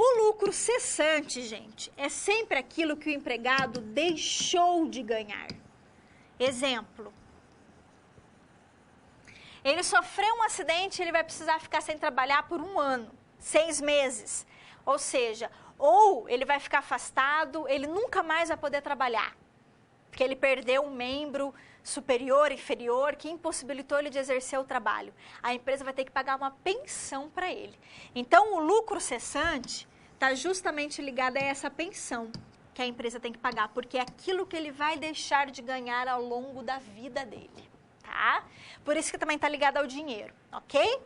O lucro cessante, gente, é sempre aquilo que o empregado deixou de ganhar. Exemplo. Ele sofreu um acidente, ele vai precisar ficar sem trabalhar por 1 ano, 6 meses. Ou seja, ou ele vai ficar afastado, ele nunca mais vai poder trabalhar. Porque ele perdeu um membro superior, inferior, que impossibilitou ele de exercer o trabalho. A empresa vai ter que pagar uma pensão para ele. Então, o lucro cessante está justamente ligado a essa pensão que a empresa tem que pagar, porque é aquilo que ele vai deixar de ganhar ao longo da vida dele, tá? Por isso que também está ligado ao dinheiro, ok?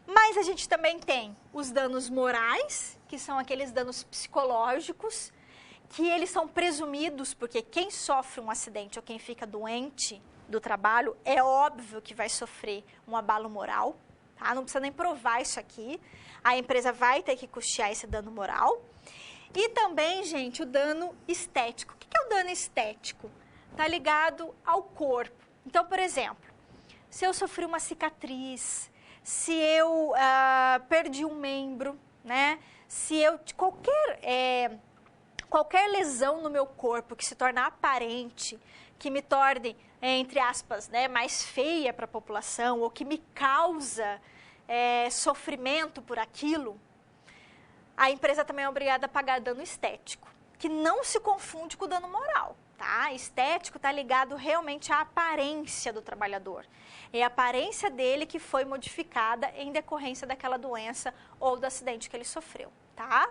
Mas a gente também tem os danos morais, que são aqueles danos psicológicos, que eles são presumidos, porque quem sofre um acidente ou quem fica doente do trabalho, é óbvio que vai sofrer um abalo moral, tá? Não precisa nem provar isso aqui. A empresa vai ter que custear esse dano moral. E também, gente, o dano estético. O que é o dano estético? Está ligado ao corpo. Então, por exemplo, se eu sofri uma cicatriz, se eu perdi um membro, né? Se eu... Qualquer lesão no meu corpo que se torna aparente, que me torne, entre aspas, né, mais feia para a população, ou que me causa sofrimento por aquilo, a empresa também é obrigada a pagar dano estético, que não se confunde com o dano moral, tá? Estético está ligado realmente à aparência do trabalhador. É a aparência dele que foi modificada em decorrência daquela doença ou do acidente que ele sofreu, tá?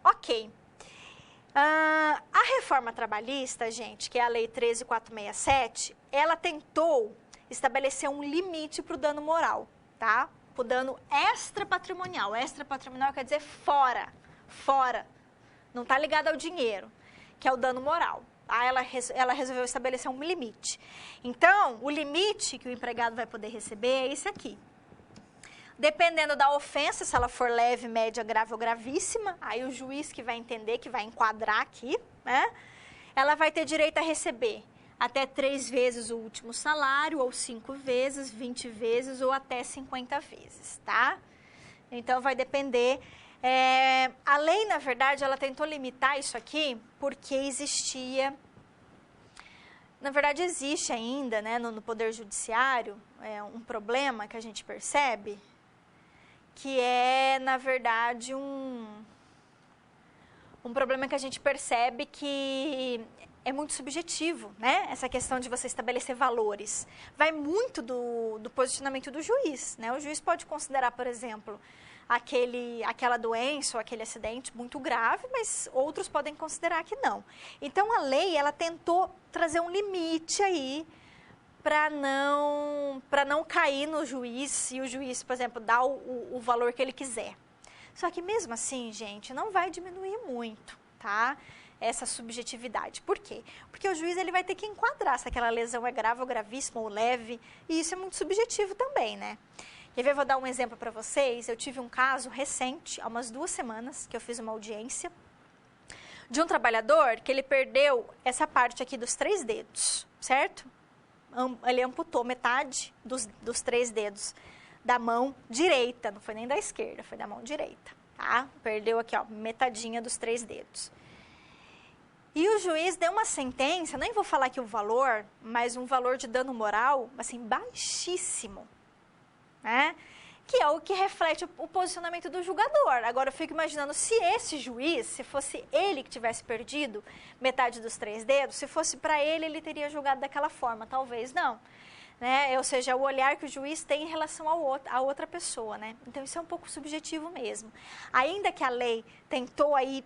Ok. A reforma trabalhista, gente, que é a Lei 13.467, ela tentou estabelecer um limite para o dano moral, tá? Para o dano extrapatrimonial. Extrapatrimonial quer dizer fora. Não está ligado ao dinheiro, que é o dano moral. Tá? Ela resolveu estabelecer um limite. Então, o limite que o empregado vai poder receber é esse aqui. Dependendo da ofensa, se ela for leve, média, grave ou gravíssima, aí o juiz que vai entender, que vai enquadrar aqui, né? Ela vai ter direito a receber até 3 vezes o último salário, ou 5 vezes, 20 vezes, ou até 50 vezes, tá? Então, vai depender. A lei, na verdade, ela tentou limitar isso aqui porque existia... Na verdade, existe ainda, né, no Poder Judiciário, um problema que a gente percebe, que é, na verdade, um problema que a gente percebe que é muito subjetivo, né? Essa questão de você estabelecer valores. Vai muito do posicionamento do juiz, né? O juiz pode considerar, por exemplo, aquela doença ou aquele acidente muito grave, mas outros podem considerar que não. Então, a lei, ela tentou trazer um limite aí, para não cair no juiz, e o juiz, por exemplo, dá o valor que ele quiser. Só que mesmo assim, gente, não vai diminuir muito, tá? Essa subjetividade. Por quê? Porque o juiz ele vai ter que enquadrar se aquela lesão é grave ou gravíssima ou leve, e isso é muito subjetivo também, né? Quer ver, eu vou dar um exemplo para vocês. Eu tive um caso recente, há umas 2 semanas, que eu fiz uma audiência, de um trabalhador que ele perdeu essa parte aqui dos 3 dedos, certo? Ele amputou metade dos 3 dedos da mão direita, não foi nem da esquerda, foi da mão direita, tá? Perdeu aqui, ó, metadinha dos 3 dedos. E o juiz deu uma sentença, nem vou falar aqui o valor, mas um valor de dano moral, assim, baixíssimo, né? Que é o que reflete o posicionamento do julgador. Agora, eu fico imaginando, se esse juiz, se fosse ele que tivesse perdido metade dos 3 dedos, se fosse para ele, ele teria julgado daquela forma. Talvez não. Né? Ou seja, o olhar que o juiz tem em relação à outra pessoa. Né? Então, isso é um pouco subjetivo mesmo. Ainda que a lei tentou aí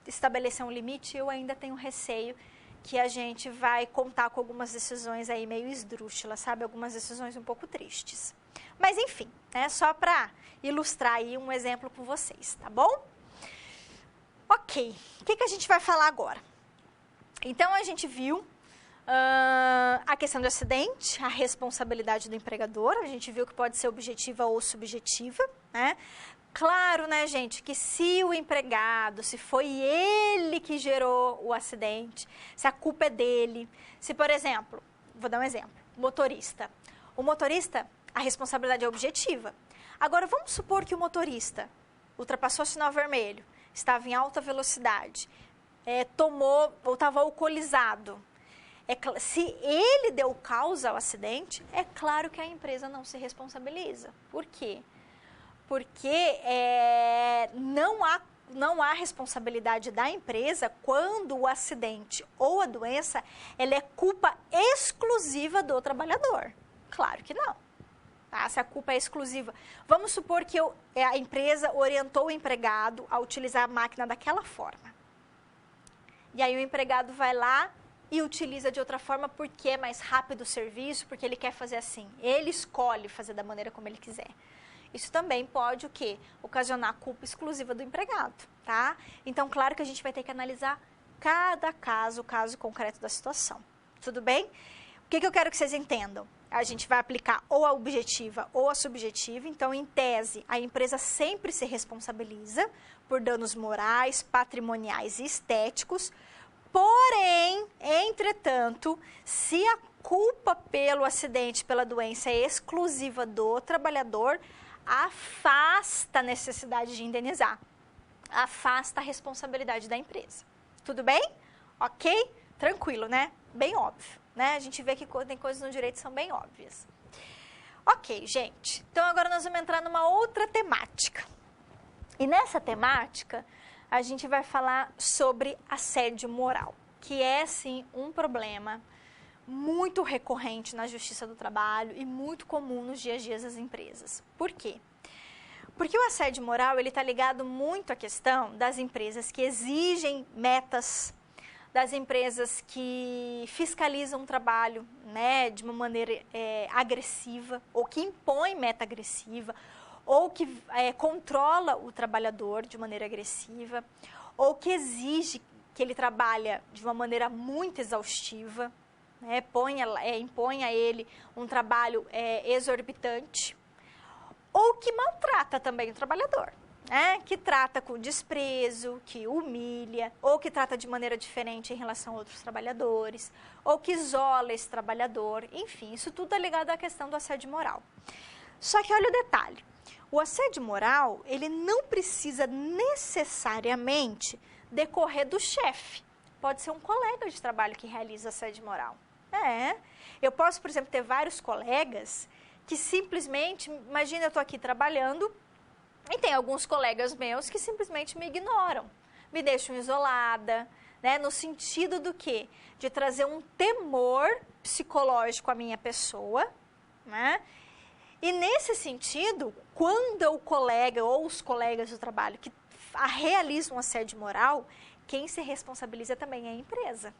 estabelecer um limite, eu ainda tenho receio que a gente vai contar com algumas decisões aí meio esdrúxulas, sabe? Algumas decisões um pouco tristes. Mas, enfim, né? Só para ilustrar aí um exemplo com vocês, tá bom? Ok, o que a gente vai falar agora? Então, a gente viu a questão do acidente, a responsabilidade do empregador, a gente viu que pode ser objetiva ou subjetiva, né? Claro, né, gente, que se o empregado, se foi ele que gerou o acidente, se a culpa é dele, se, por exemplo, vou dar um exemplo, motorista. O motorista, a responsabilidade é objetiva. Agora, vamos supor que o motorista, ultrapassou o sinal vermelho, estava em alta velocidade, tomou ou estava alcoolizado, se ele deu causa ao acidente, é claro que a empresa não se responsabiliza. Por quê? Porque não há responsabilidade da empresa quando o acidente ou a doença ela é culpa exclusiva do trabalhador. Claro que não. Tá? Se a culpa é exclusiva. Vamos supor que a empresa orientou o empregado a utilizar a máquina daquela forma. E aí o empregado vai lá e utiliza de outra forma porque é mais rápido o serviço, porque ele quer fazer assim. Ele escolhe fazer da maneira como ele quiser. Isso também pode o quê? Ocasionar culpa exclusiva do empregado, tá? Então, claro que a gente vai ter que analisar cada caso, o caso concreto da situação. Tudo bem? O que eu quero que vocês entendam? A gente vai aplicar ou a objetiva ou a subjetiva. Então, em tese, a empresa sempre se responsabiliza por danos morais, patrimoniais e estéticos. Porém, entretanto, se a culpa pelo acidente, pela doença é exclusiva do trabalhador, afasta a necessidade de indenizar, afasta a responsabilidade da empresa. Tudo bem? Ok? Tranquilo, né? Bem óbvio, né? A gente vê que tem coisas no direito que são bem óbvias. Ok, gente. Então, agora nós vamos entrar numa outra temática. E nessa temática, a gente vai falar sobre assédio moral, que é, sim, um problema muito recorrente na Justiça do Trabalho e muito comum nos dias a dias das empresas. Por quê? Porque o assédio moral ele está ligado muito à questão das empresas que exigem metas, das empresas que fiscalizam o trabalho, né, de uma maneira agressiva, ou que impõe meta agressiva, ou que controla o trabalhador de maneira agressiva, ou que exige que ele trabalhe de uma maneira muito exaustiva, né, impõe a ele um trabalho exorbitante, ou que maltrata também o trabalhador, né, que trata com desprezo, que humilha, ou que trata de maneira diferente em relação a outros trabalhadores, ou que isola esse trabalhador, enfim, isso tudo é ligado à questão do assédio moral. Só que olha o detalhe, o assédio moral, ele não precisa necessariamente decorrer do chefe, pode ser um colega de trabalho que realiza assédio moral. Eu posso, por exemplo, ter vários colegas que simplesmente, imagina eu estou aqui trabalhando e tem alguns colegas meus que simplesmente me ignoram, me deixam isolada, né, no sentido do quê? De trazer um temor psicológico à minha pessoa, né? E nesse sentido, quando o colega ou os colegas do trabalho que realizam assédio moral, quem se responsabiliza também é a empresa.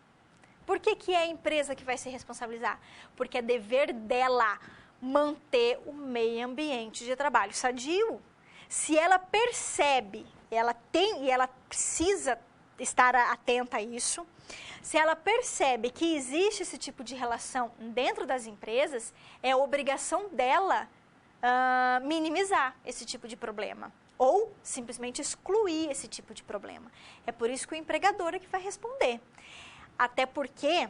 Por que é a empresa que vai se responsabilizar? Porque é dever dela manter o meio ambiente de trabalho sadio. Se ela percebe, ela precisa estar atenta a isso, se ela percebe que existe esse tipo de relação dentro das empresas, é obrigação dela minimizar esse tipo de problema ou simplesmente excluir esse tipo de problema. É por isso que o empregador é que vai responder. Até porque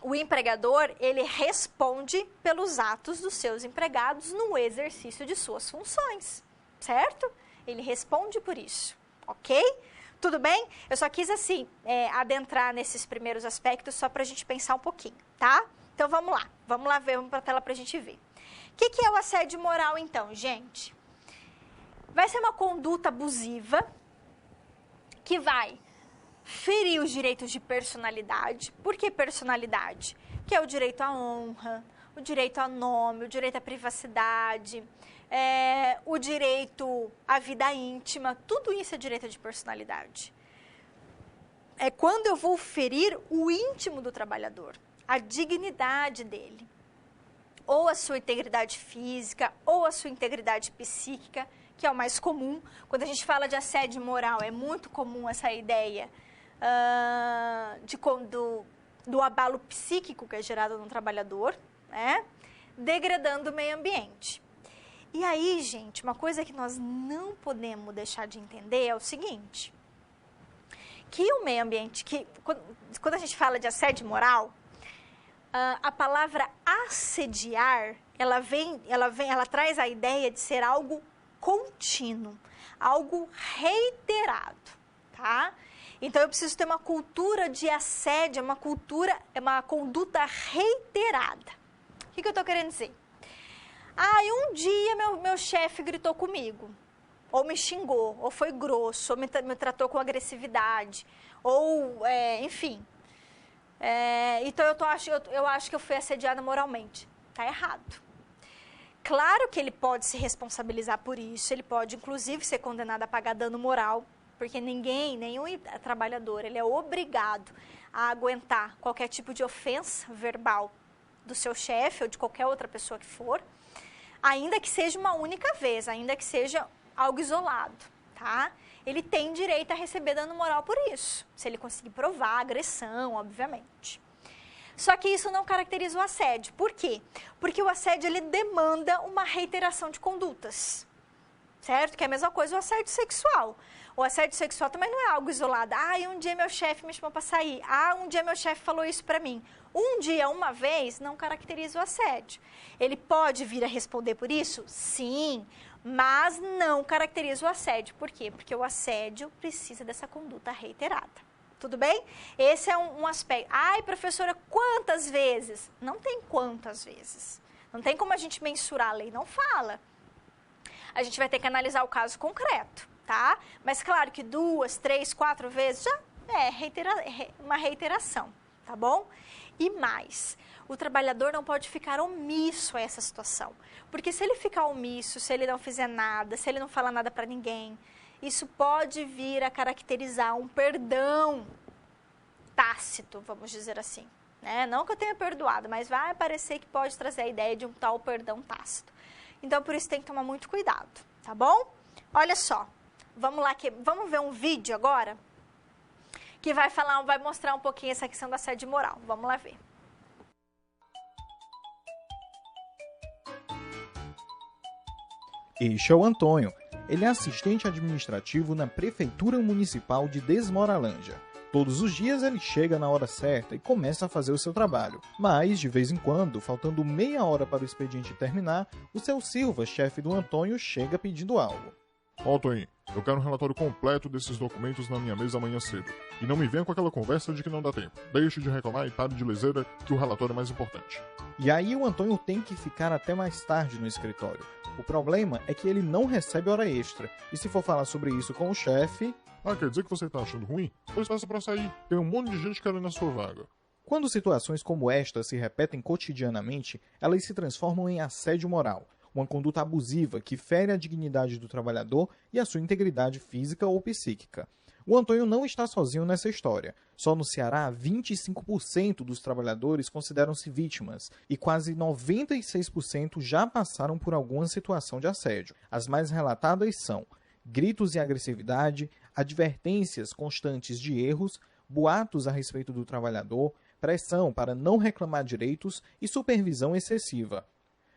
o empregador, ele responde pelos atos dos seus empregados no exercício de suas funções, certo? Ele responde por isso, ok? Tudo bem? Eu só quis, assim, adentrar nesses primeiros aspectos só para a gente pensar um pouquinho, tá? Então, vamos lá, vamos para a tela para a gente ver. O que é o assédio moral, então, gente? Vai ser uma conduta abusiva que vai ferir os direitos de personalidade. Por que personalidade? Que é o direito à honra, o direito ao nome, o direito à privacidade, o direito à vida íntima, tudo isso é direito de personalidade. É quando eu vou ferir o íntimo do trabalhador, a dignidade dele, ou a sua integridade física, ou a sua integridade psíquica, que é o mais comum. Quando a gente fala de assédio moral, é muito comum essa ideia do abalo psíquico que é gerado no trabalhador, né? Degradando o meio ambiente. E aí, gente, uma coisa que nós não podemos deixar de entender é o seguinte, que o meio ambiente, quando a gente fala de assédio moral, a palavra assediar, ela traz a ideia de ser algo contínuo, algo reiterado, tá? Então, eu preciso ter uma cultura de assédio, uma conduta reiterada. O que eu estou querendo dizer? Um dia meu chefe gritou comigo, ou me xingou, ou foi grosso, ou me tratou com agressividade, ou, enfim. Então, eu acho que eu fui assediada moralmente. Está errado. Claro que ele pode se responsabilizar por isso, ele pode, inclusive, ser condenado a pagar dano moral, porque nenhum trabalhador, ele é obrigado a aguentar qualquer tipo de ofensa verbal do seu chefe ou de qualquer outra pessoa que for, ainda que seja uma única vez, ainda que seja algo isolado, tá? Ele tem direito a receber dano moral por isso, se ele conseguir provar agressão, obviamente. Só que isso não caracteriza o assédio. Por quê? Porque o assédio, ele demanda uma reiteração de condutas, certo? Que é a mesma coisa o assédio sexual. O assédio sexual também não é algo isolado. Um dia meu chefe me chamou para sair. Um dia meu chefe falou isso para mim. Um dia, uma vez, não caracteriza o assédio. Ele pode vir a responder por isso? Sim, mas não caracteriza o assédio. Por quê? Porque o assédio precisa dessa conduta reiterada. Tudo bem? Esse é um aspecto. Professora, quantas vezes? Não tem quantas vezes. Não tem como a gente mensurar, a lei não fala. A gente vai ter que analisar o caso concreto, tá? Mas claro que 2, 3, 4 vezes já é uma reiteração, tá bom? E mais, o trabalhador não pode ficar omisso a essa situação. Porque se ele ficar omisso, se ele não fizer nada, se ele não falar nada para ninguém, isso pode vir a caracterizar um perdão tácito, vamos dizer assim. Né? Não que eu tenha perdoado, mas vai parecer que pode trazer a ideia de um tal perdão tácito. Então, por isso tem que tomar muito cuidado, tá bom? Olha só, vamos ver um vídeo agora que vai mostrar um pouquinho essa questão da assédio moral. Vamos lá ver. Este é o Antônio. Ele é assistente administrativo na Prefeitura Municipal de Desmoralândia. Todos os dias ele chega na hora certa e começa a fazer o seu trabalho. Mas, de vez em quando, faltando meia hora para o expediente terminar, o seu Silva, chefe do Antônio, chega pedindo algo. Antônio, eu quero um relatório completo desses documentos na minha mesa amanhã cedo. E não me venha com aquela conversa de que não dá tempo. Deixe de reclamar e pare de leseira, que o relatório é mais importante. E aí o Antônio tem que ficar até mais tarde no escritório. O problema é que ele não recebe hora extra. E se for falar sobre isso com o chefe... quer dizer que você tá achando ruim? Pois peça pra sair. Tem um monte de gente querendo a sua vaga. Quando situações como esta se repetem cotidianamente, elas se transformam em assédio moral. Uma conduta abusiva que fere a dignidade do trabalhador e a sua integridade física ou psíquica. O Antônio não está sozinho nessa história. Só no Ceará, 25% dos trabalhadores consideram-se vítimas e quase 96% já passaram por alguma situação de assédio. As mais relatadas são gritos e agressividade, advertências constantes de erros, boatos a respeito do trabalhador, pressão para não reclamar direitos e supervisão excessiva.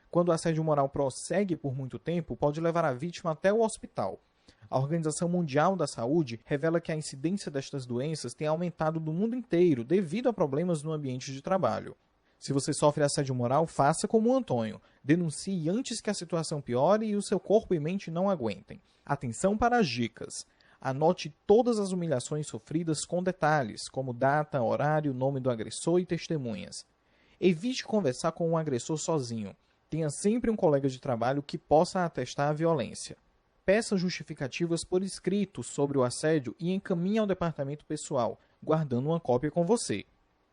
Quando o assédio moral prossegue por muito tempo, pode levar a vítima até o hospital. A Organização Mundial da Saúde revela que a incidência destas doenças tem aumentado no mundo inteiro devido a problemas no ambiente de trabalho. Se você sofre assédio moral, faça como o Antônio. Denuncie antes que a situação piore e o seu corpo e mente não aguentem. Atenção para as dicas. Anote todas as humilhações sofridas com detalhes, como data, horário, nome do agressor e testemunhas. Evite conversar com um agressor sozinho. Tenha sempre um colega de trabalho que possa atestar a violência. Peça justificativas por escrito sobre o assédio e encaminhe ao departamento pessoal, guardando uma cópia com você.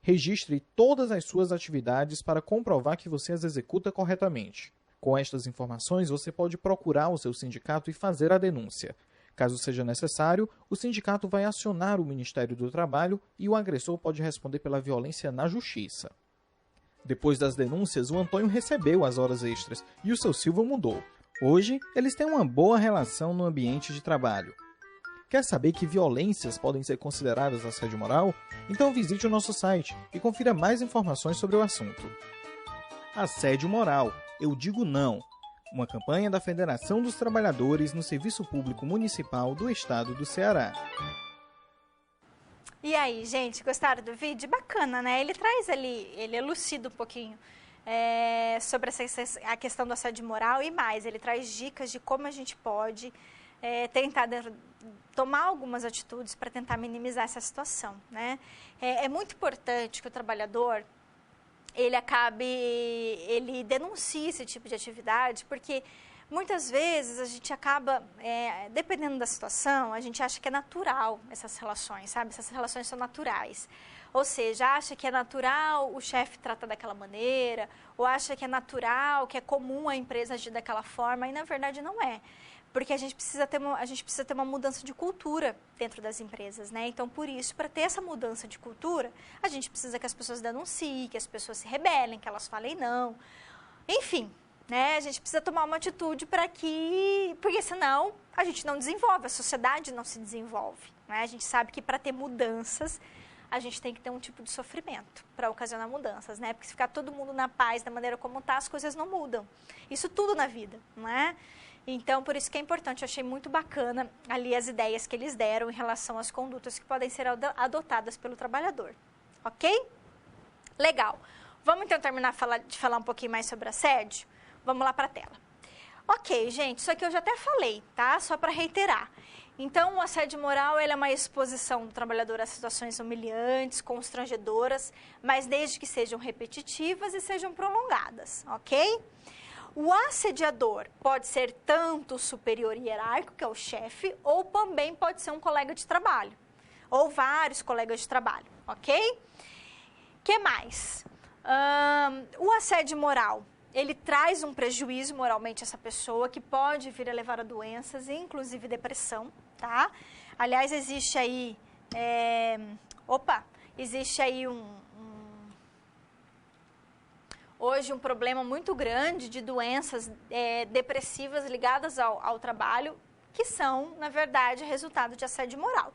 Registre todas as suas atividades para comprovar que você as executa corretamente. Com estas informações, você pode procurar o seu sindicato e fazer a denúncia. Caso seja necessário, o sindicato vai acionar o Ministério do Trabalho e o agressor pode responder pela violência na Justiça. Depois das denúncias, o Antônio recebeu as horas extras e o seu Silva mudou. Hoje, eles têm uma boa relação no ambiente de trabalho. Quer saber que violências podem ser consideradas assédio moral? Então visite o nosso site e confira mais informações sobre o assunto. Assédio moral, eu digo não. Uma campanha da Federação dos Trabalhadores no Serviço Público Municipal do Estado do Ceará. E aí, gente, gostaram do vídeo? Bacana, né? Ele elucida um pouquinho sobre a questão do assédio moral e mais. Ele traz dicas de como a gente pode tentar tomar algumas atitudes para tentar minimizar essa situação, né? É muito importante que o trabalhador ele denuncie esse tipo de atividade, porque muitas vezes a gente acaba, dependendo da situação, a gente acha que é natural essas relações, sabe? Essas relações são naturais. Ou seja, acha que é natural o chefe tratar daquela maneira, ou acha que é natural, que é comum a empresa agir daquela forma, e na verdade não é. Porque a gente precisa ter uma mudança de cultura dentro das empresas, né? Então, por isso, para ter essa mudança de cultura, a gente precisa que as pessoas denunciem, que as pessoas se rebelem, que elas falem não. Enfim, né? A gente precisa tomar uma atitude porque senão a gente não desenvolve, a sociedade não se desenvolve, né? A gente sabe que para ter mudanças, a gente tem que ter um tipo de sofrimento para ocasionar mudanças, né? Porque se ficar todo mundo na paz, da maneira como está, as coisas não mudam. Isso tudo na vida, não é? Então, por isso que é importante, eu achei muito bacana ali as ideias que eles deram em relação às condutas que podem ser adotadas pelo trabalhador, ok? Legal. Vamos então terminar de falar um pouquinho mais sobre assédio? Vamos lá para a tela. Ok, gente, isso aqui eu já até falei, tá? Só para reiterar. Então, o assédio moral ele é uma exposição do trabalhador a situações humilhantes, constrangedoras, mas desde que sejam repetitivas e sejam prolongadas, ok? O assediador pode ser tanto o superior hierárquico, que é o chefe, ou também pode ser um colega de trabalho, ou vários colegas de trabalho, ok? Que mais? O assédio moral, ele traz um prejuízo moralmente a essa pessoa, que pode vir a levar a doenças, inclusive depressão, tá? Aliás, existe aí, hoje um problema muito grande de doenças depressivas ligadas ao trabalho, que são, na verdade, resultado de assédio moral.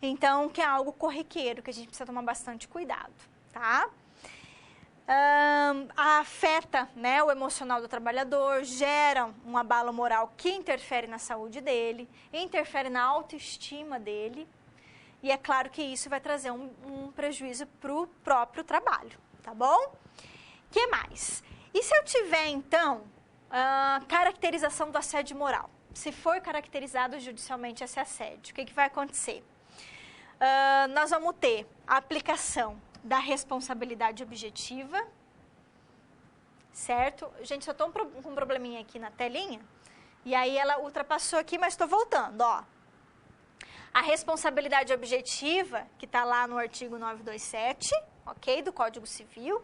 Então, que é algo corriqueiro, que a gente precisa tomar bastante cuidado, tá? Afeta, né, o emocional do trabalhador, gera um abalo moral que interfere na saúde dele, interfere na autoestima dele, e é claro que isso vai trazer um prejuízo para o próprio trabalho, tá bom? Que mais? E se eu tiver, então, caracterização do assédio moral? Se for caracterizado judicialmente esse assédio, o que vai acontecer? Nós vamos ter a aplicação da responsabilidade objetiva, certo? Gente, só estou com um probleminha aqui na telinha, e aí ela ultrapassou aqui, mas estou voltando, ó. A responsabilidade objetiva, que está lá no artigo 927, ok, do Código Civil.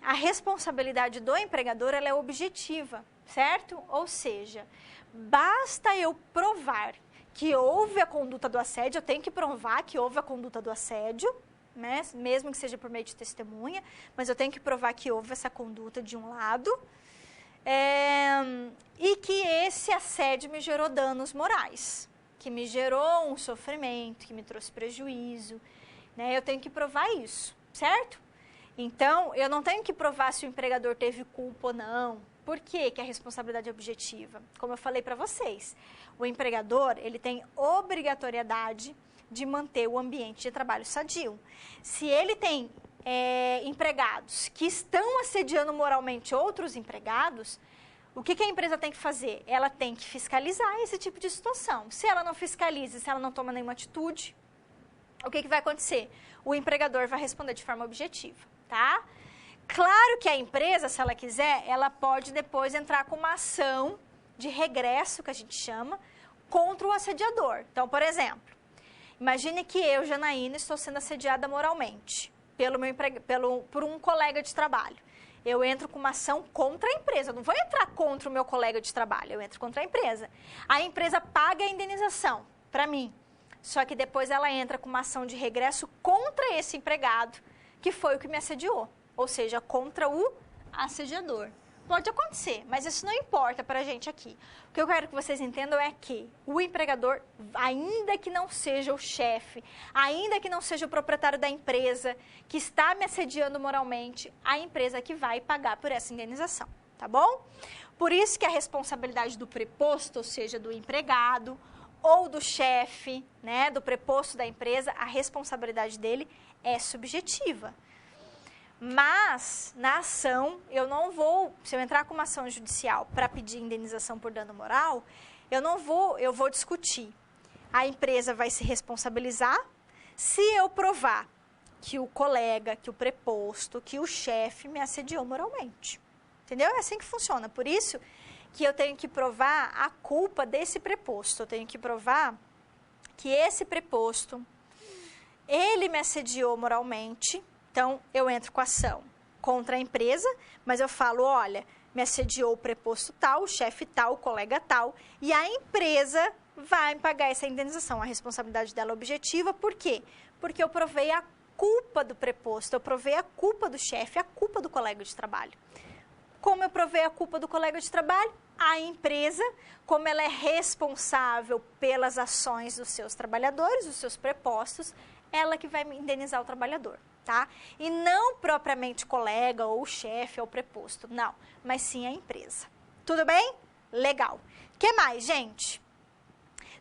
A responsabilidade do empregador ela é objetiva, certo? Ou seja, basta eu provar que houve a conduta do assédio, eu tenho que provar que houve a conduta do assédio, né? Mesmo que seja por meio de testemunha, mas eu tenho que provar que houve essa conduta de um lado, e que esse assédio me gerou danos morais, que me gerou um sofrimento, que me trouxe prejuízo, né? Eu tenho que provar isso, certo? Então, eu não tenho que provar se o empregador teve culpa ou não. Por que que a responsabilidade é objetiva? Como eu falei para vocês, o empregador ele tem obrigatoriedade de manter o ambiente de trabalho sadio. Se ele tem empregados que estão assediando moralmente outros empregados, o que a empresa tem que fazer? Ela tem que fiscalizar esse tipo de situação. Se ela não fiscaliza, se ela não toma nenhuma atitude, o que vai acontecer? O empregador vai responder de forma objetiva, tá? Claro que a empresa, se ela quiser, ela pode depois entrar com uma ação de regresso, que a gente chama, contra o assediador. Então, por exemplo, imagine que eu, Janaína, estou sendo assediada moralmente por um colega de trabalho. Eu entro com uma ação contra a empresa. Eu não vou entrar contra o meu colega de trabalho, eu entro contra a empresa. A empresa paga a indenização para mim. Só que depois ela entra com uma ação de regresso contra esse empregado, que foi o que me assediou. Ou seja, contra o assediador. Pode acontecer, mas isso não importa para a gente aqui. O que eu quero que vocês entendam é que o empregador, ainda que não seja o chefe, ainda que não seja o proprietário da empresa que está me assediando moralmente, a empresa que vai pagar por essa indenização, tá bom? Por isso que a responsabilidade do preposto, ou seja, do empregado, ou do chefe, né, do preposto da empresa, a responsabilidade dele é subjetiva. Mas, na ação, eu não vou, se eu entrar com uma ação judicial para pedir indenização por dano moral, eu vou discutir. A empresa vai se responsabilizar se eu provar que o colega, que o preposto, que o chefe me assediou moralmente. Entendeu? É assim que funciona. Por isso que eu tenho que provar a culpa desse preposto. Eu tenho que provar que esse preposto, ele me assediou moralmente. Então, eu entro com ação contra a empresa, mas eu falo, olha, me assediou o preposto tal, o chefe tal, o colega tal, e a empresa vai me pagar essa indenização. A responsabilidade dela é objetiva, por quê? Porque eu provei a culpa do preposto, eu provei a culpa do chefe, a culpa do colega de trabalho. Como eu provei a culpa do colega de trabalho? A empresa, como ela é responsável pelas ações dos seus trabalhadores, dos seus prepostos, ela que vai indenizar o trabalhador, tá? E não propriamente o colega ou o chefe ou o preposto, não, mas sim a empresa. Tudo bem? Legal. O que mais, gente?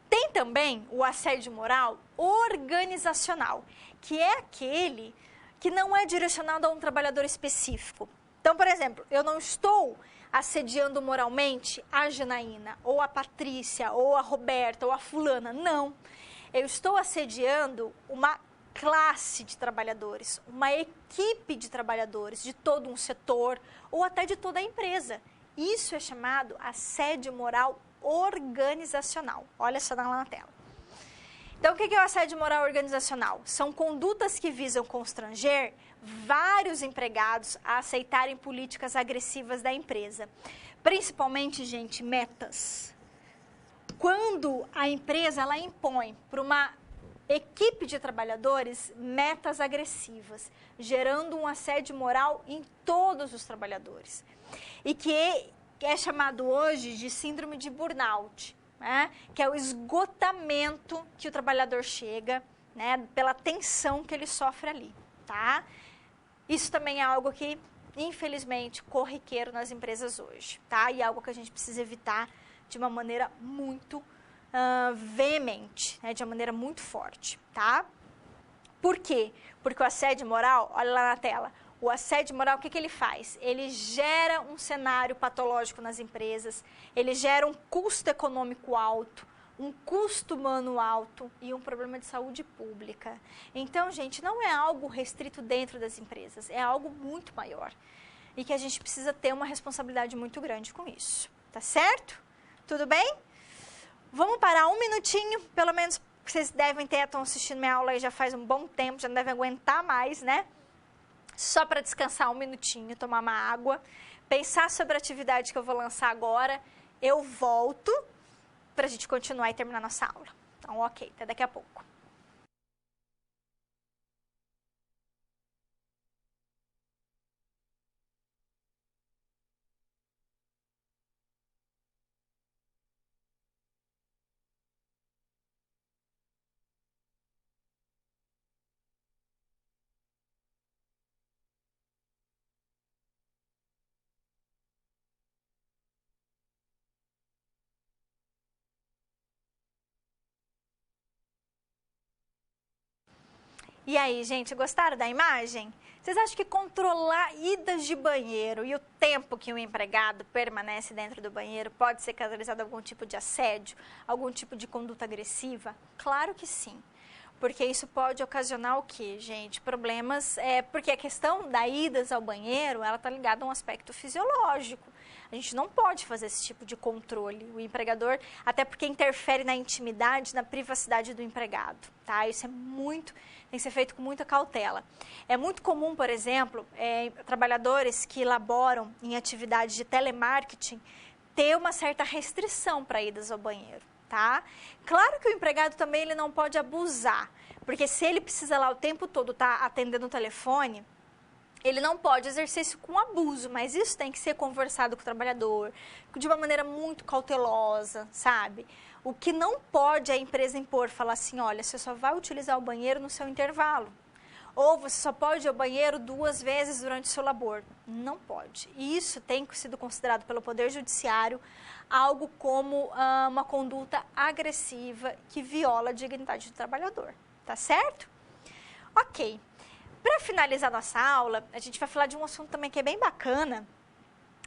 Tem também o assédio moral organizacional, que é aquele que não é direcionado a um trabalhador específico. Então, por exemplo, eu não estou assediando moralmente a Janaína, ou a Patrícia, ou a Roberta, ou a fulana, não. Eu estou assediando uma classe de trabalhadores, uma equipe de trabalhadores, de todo um setor, ou até de toda a empresa. Isso é chamado assédio moral organizacional. Olha só lá na tela. Então, o que é o assédio moral organizacional? São condutas que visam constranger vários empregados a aceitarem políticas agressivas da empresa. Principalmente, gente, metas. Quando a empresa ela impõe para uma equipe de trabalhadores metas agressivas, gerando um assédio moral em todos os trabalhadores. E que é chamado hoje de síndrome de burnout, né? Que é o esgotamento que o trabalhador chega, né? Pela tensão que ele sofre ali, tá? Isso também é algo que, infelizmente, corriqueiro nas empresas hoje, tá? E é algo que a gente precisa evitar de uma maneira muito veemente, né? De uma maneira muito forte, tá? Por quê? Porque o assédio moral, olha lá na tela, o assédio moral, o que ele faz? Ele gera um cenário patológico nas empresas, ele gera um custo econômico alto, um custo humano alto e um problema de saúde pública. Então, gente, não é algo restrito dentro das empresas, é algo muito maior. E que a gente precisa ter uma responsabilidade muito grande com isso, tá certo? Tudo bem? Vamos parar um minutinho, pelo menos vocês devem estão assistindo minha aula aí já faz um bom tempo, já não devem aguentar mais, né? Só para descansar um minutinho, tomar uma água, pensar sobre a atividade que eu vou lançar agora. Eu volto para a gente continuar e terminar nossa aula. Então, ok, até daqui a pouco. E aí, gente, gostaram da imagem? Vocês acham que controlar idas de banheiro e o tempo que o empregado permanece dentro do banheiro pode ser caracterizado algum tipo de assédio, algum tipo de conduta agressiva? Claro que sim. Porque isso pode ocasionar o quê, gente? Problemas, porque a questão da idas ao banheiro, ela está ligada a um aspecto fisiológico. A gente não pode fazer esse tipo de controle. O empregador, até porque interfere na intimidade, na privacidade do empregado, tá? Isso tem que ser feito com muita cautela. É muito comum, por exemplo, trabalhadores que elaboram em atividades de telemarketing ter uma certa restrição para idas ao banheiro, tá? Claro que o empregado também ele não pode abusar, porque se ele precisa lá o tempo todo estar atendendo o telefone, ele não pode exercer isso com abuso, mas isso tem que ser conversado com o trabalhador, de uma maneira muito cautelosa, sabe? O que não pode é a empresa impor, falar assim, olha, você só vai utilizar o banheiro no seu intervalo. Ou você só pode ir ao banheiro 2 vezes durante o seu labor. Não pode. E isso tem sido considerado pelo Poder Judiciário algo como uma conduta agressiva que viola a dignidade do trabalhador. Tá certo? Ok. Para finalizar nossa aula, a gente vai falar de um assunto também que é bem bacana,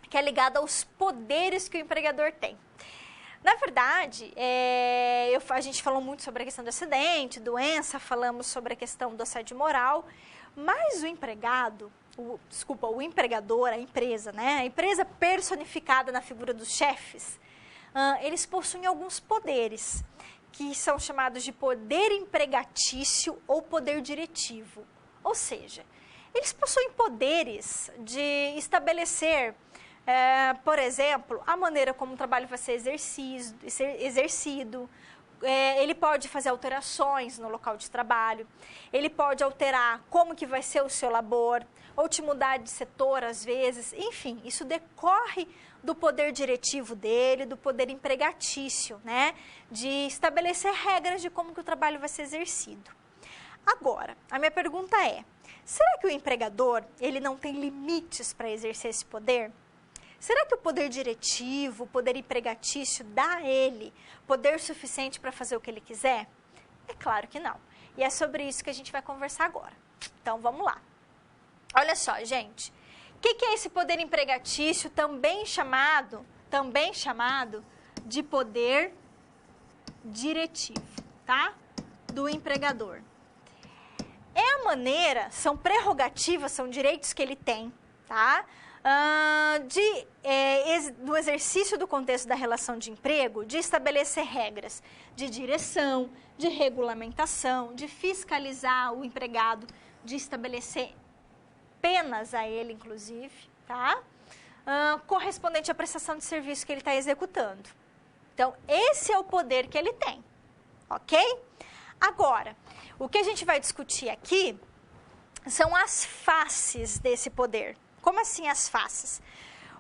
que é ligado aos poderes que o empregador tem. Na verdade, a gente falou muito sobre a questão do acidente, doença, falamos sobre a questão do assédio moral, mas o empregador, a empresa, né? A empresa personificada na figura dos chefes, eles possuem alguns poderes, que são chamados de poder empregatício ou poder diretivo. Ou seja, eles possuem poderes de estabelecer, por exemplo, a maneira como o trabalho vai ser exercido. Ele pode fazer alterações no local de trabalho, ele pode alterar como que vai ser o seu labor, ou te mudar de setor às vezes, enfim, isso decorre do poder diretivo dele, do poder empregatício, né? De estabelecer regras de como que o trabalho vai ser exercido. Agora, a minha pergunta é, será que o empregador, ele não tem limites para exercer esse poder? Será que o poder diretivo, o poder empregatício dá a ele poder suficiente para fazer o que ele quiser? É claro que não. E é sobre isso que a gente vai conversar agora. Então, vamos lá. Olha só, gente. O que é esse poder empregatício, também chamado de poder diretivo, tá? Do empregador. É a maneira, são prerrogativas, são direitos que ele tem, tá? No exercício do contexto da relação de emprego, de estabelecer regras de direção, de regulamentação, de fiscalizar o empregado, de estabelecer penas a ele, inclusive, tá? Correspondente à prestação de serviço que ele está executando. Então, esse é o poder que ele tem, ok? Agora, o que a gente vai discutir aqui são as faces desse poder. Como assim as faces?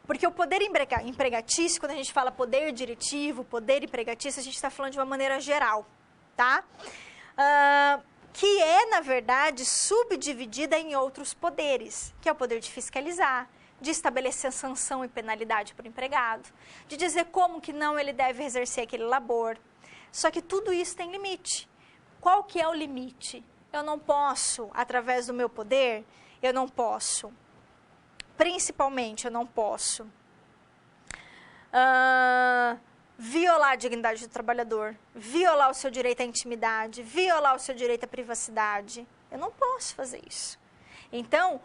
Porque o poder empregatício, quando a gente fala poder diretivo, poder empregatício, a gente está falando de uma maneira geral, tá? Que é, na verdade, subdividida em outros poderes, que é o poder de fiscalizar, de estabelecer sanção e penalidade para o empregado, de dizer como que não ele deve exercer aquele labor. Só que tudo isso tem limite. Qual que é o limite? Eu não posso, através do meu poder, principalmente, eu não posso violar a dignidade do trabalhador, violar o seu direito à intimidade, violar o seu direito à privacidade. Eu não posso fazer isso. Então,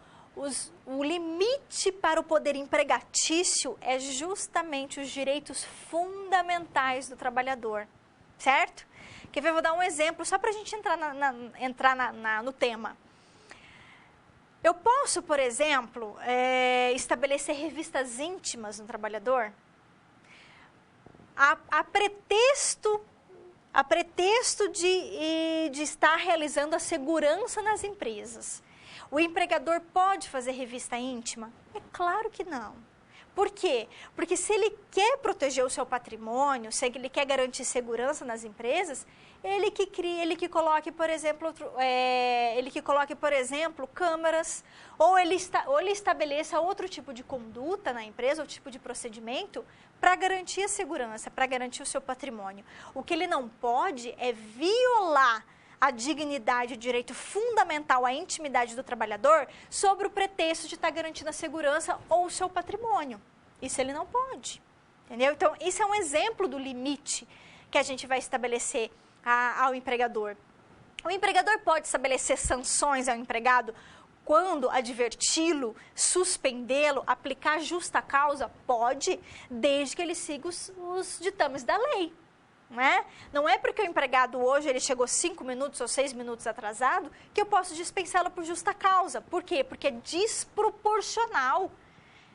o limite para o poder empregatício é justamente os direitos fundamentais do trabalhador, certo? Quer ver? Eu vou dar um exemplo só para a gente entrar no tema. Eu posso, por exemplo, estabelecer revistas íntimas no trabalhador a pretexto de estar realizando a segurança nas empresas. O empregador pode fazer revista íntima? É claro que não. Por quê? Porque se ele quer proteger o seu patrimônio, se ele quer garantir segurança nas empresas, ele que coloque, por exemplo, câmeras, ou ele estabeleça outro tipo de conduta na empresa, outro tipo de procedimento, para garantir a segurança, para garantir o seu patrimônio. O que ele não pode é violar a dignidade, o direito fundamental à intimidade do trabalhador sobre o pretexto de estar garantindo a segurança ou o seu patrimônio. Isso ele não pode, entendeu? Então, isso é um exemplo do limite que a gente vai estabelecer ao empregador. O empregador pode estabelecer sanções ao empregado quando adverti-lo, suspendê-lo, aplicar justa causa? Pode, desde que ele siga os ditames da lei. Não é porque o empregado hoje ele chegou 5 minutos ou 6 minutos atrasado que eu posso dispensá-lo por justa causa. Por quê? Porque é desproporcional,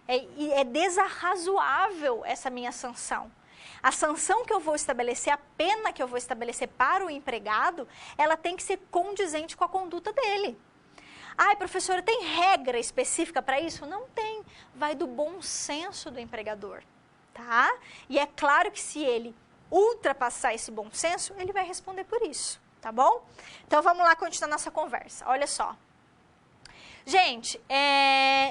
é desarrazoável essa minha sanção. A sanção que eu vou estabelecer, a pena que eu vou estabelecer para o empregado, ela tem que ser condizente com a conduta dele. Ai, professora, tem regra específica para isso? Não tem. Vai do bom senso do empregador, tá? E é claro que se ele ultrapassar esse bom senso, ele vai responder por isso, tá bom? Então, vamos lá continuar nossa conversa. Olha só. Gente,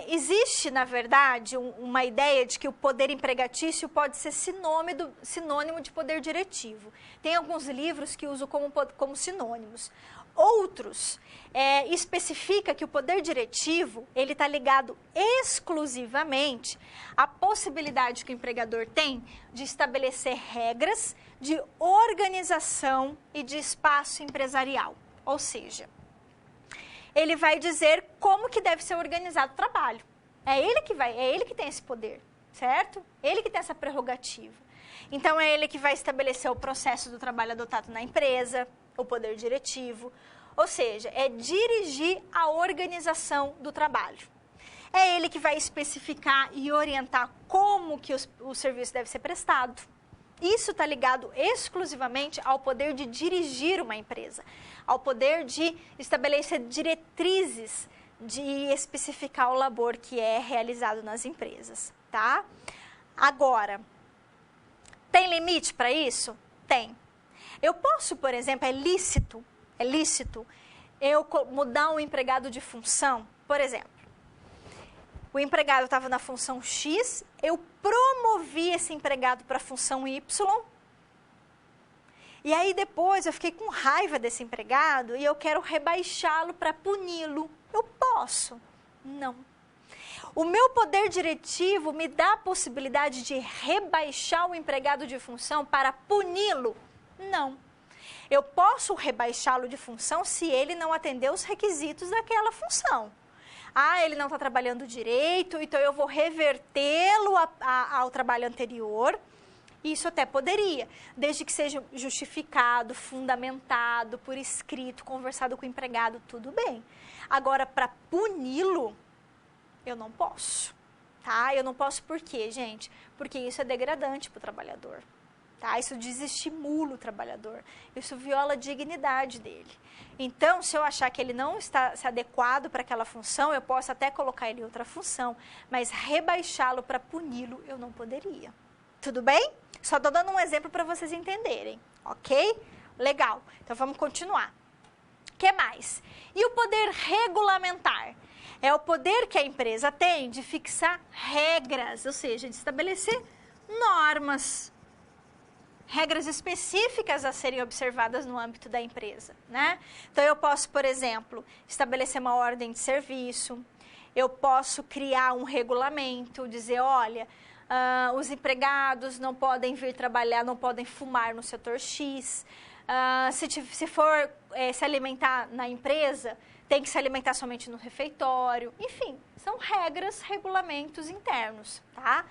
existe, na verdade, uma ideia de que o poder empregatício pode ser sinônimo de poder diretivo. Tem alguns livros que usam como sinônimos. outros, especifica que o poder diretivo ele está ligado exclusivamente à possibilidade que o empregador tem de estabelecer regras de organização e de espaço empresarial. Ou seja, ele vai dizer como que deve ser organizado o trabalho. É ele que tem esse poder, certo? Ele que tem essa prerrogativa. Então, é ele que vai estabelecer o processo do trabalho adotado na empresa, o poder diretivo. Ou seja, é dirigir a organização do trabalho. É ele que vai especificar e orientar como que o serviço deve ser prestado. Isso está ligado exclusivamente ao poder de dirigir uma empresa, ao poder de estabelecer diretrizes, de especificar o labor que é realizado nas empresas, tá? Agora, tem limite para isso? Tem. Eu posso, por exemplo, é lícito eu mudar um empregado de função, por exemplo. O empregado estava na função X, eu promovi esse empregado para a função Y, e aí depois eu fiquei com raiva desse empregado e eu quero rebaixá-lo para puni-lo. Eu posso? Não. O meu poder diretivo me dá a possibilidade de rebaixar o empregado de função para puni-lo? Não. Eu posso rebaixá-lo de função se ele não atender os requisitos daquela função. Ah, ele não está trabalhando direito, então eu vou revertê-lo ao trabalho anterior. Isso até poderia, desde que seja justificado, fundamentado, por escrito, conversado com o empregado, tudo bem. Agora, para puni-lo, eu não posso, tá? Eu não posso por quê, gente? Porque isso é degradante para o trabalhador, tá? Isso desestimula o trabalhador, isso viola a dignidade dele. Então, se eu achar que ele não está se adequado para aquela função, eu posso até colocar ele em outra função, mas rebaixá-lo para puni-lo, eu não poderia. Tudo bem? Só estou dando um exemplo para vocês entenderem, ok? Legal, então vamos continuar. O que mais? E o poder regulamentar? É o poder que a empresa tem de fixar regras, ou seja, de estabelecer normas, regras específicas a serem observadas no âmbito da empresa, né? Então, eu posso, por exemplo, estabelecer uma ordem de serviço, eu posso criar um regulamento, dizer, olha, os empregados não podem vir trabalhar, não podem fumar no setor X, se for se alimentar na empresa, tem que se alimentar somente no refeitório, enfim, são regras, regulamentos internos, tá?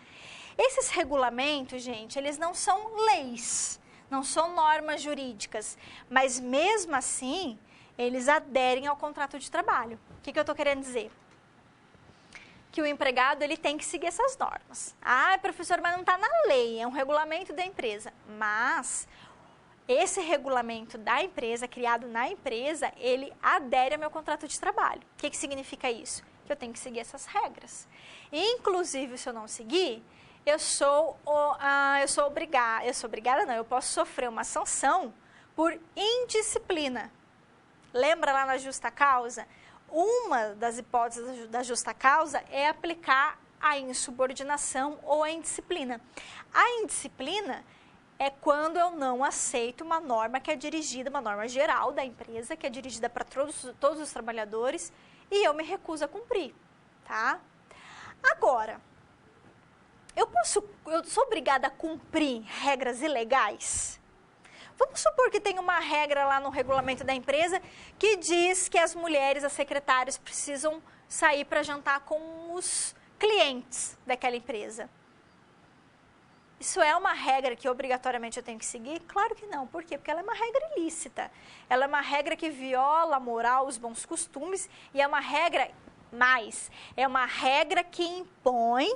Esses regulamentos, gente, eles não são leis, não são normas jurídicas, mas mesmo assim, eles aderem ao contrato de trabalho. O que eu estou querendo dizer? Que o empregado ele tem que seguir essas normas. Ah, professor, mas não está na lei, é um regulamento da empresa. Mas esse regulamento da empresa, criado na empresa, ele adere ao meu contrato de trabalho. O que significa isso? Que eu tenho que seguir essas regras. Inclusive, se eu não seguir, eu posso sofrer uma sanção por indisciplina. Lembra lá na justa causa? Uma das hipóteses da justa causa é aplicar a insubordinação ou a indisciplina. A indisciplina é quando eu não aceito uma norma que é dirigida, uma norma geral da empresa, que é dirigida para todos os trabalhadores, e eu me recuso a cumprir, tá? Agora, eu sou obrigada a cumprir regras ilegais? Vamos supor que tem uma regra lá no regulamento da empresa que diz que as mulheres, as secretárias, precisam sair para jantar com os clientes daquela empresa. Isso é uma regra que obrigatoriamente eu tenho que seguir? Claro que não. Por quê? Porque ela é uma regra ilícita. Ela é uma regra que viola a moral, os bons costumes, e é uma regra que impõe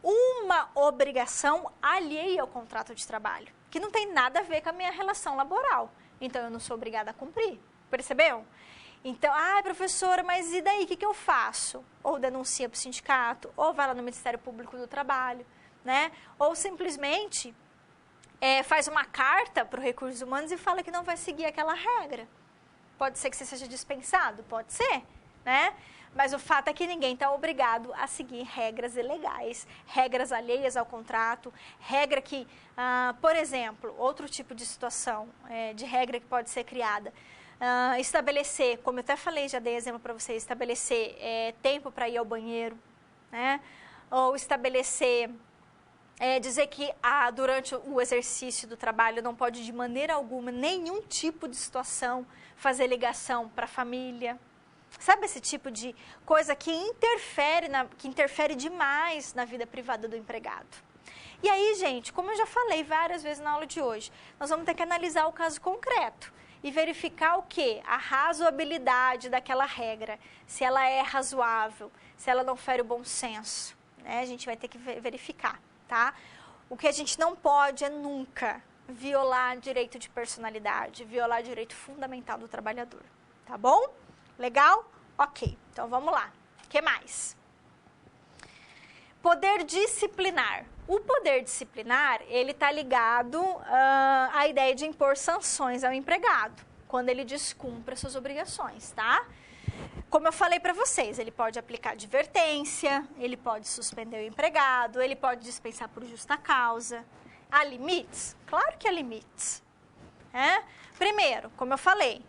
uma obrigação alheia ao contrato de trabalho, que não tem nada a ver com a minha relação laboral. Então, eu não sou obrigada a cumprir. Percebeu? Então, professora, mas e daí? O que eu faço? Ou denuncia para o sindicato, ou vai lá no Ministério Público do Trabalho, né? Ou simplesmente faz uma carta para o Recursos Humanos e fala que não vai seguir aquela regra. Pode ser que você seja dispensado? Pode ser, né? Mas o fato é que ninguém está obrigado a seguir regras ilegais, regras alheias ao contrato, regra que, por exemplo, outro tipo de situação de regra que pode ser criada. Estabelecer, como eu até falei, já dei exemplo para vocês, estabelecer tempo para ir ao banheiro, né? Ou estabelecer, dizer que durante o exercício do trabalho não pode de maneira alguma, nenhum tipo de situação, fazer ligação para a família. Sabe esse tipo de coisa que interfere demais na vida privada do empregado? E aí, gente, como eu já falei várias vezes na aula de hoje, nós vamos ter que analisar o caso concreto e verificar o quê? A razoabilidade daquela regra, se ela é razoável, se ela não fere o bom senso, né? A gente vai ter que verificar, tá? O que a gente não pode é nunca violar direito de personalidade, violar direito fundamental do trabalhador, tá bom? Legal? Ok, então vamos lá. O que mais? Poder disciplinar. O poder disciplinar, ele está ligado à ideia de impor sanções ao empregado, quando ele descumpre as suas obrigações, tá? Como eu falei para vocês, ele pode aplicar advertência, ele pode suspender o empregado, ele pode dispensar por justa causa. Há limites? Claro que há limites. Primeiro, como eu falei,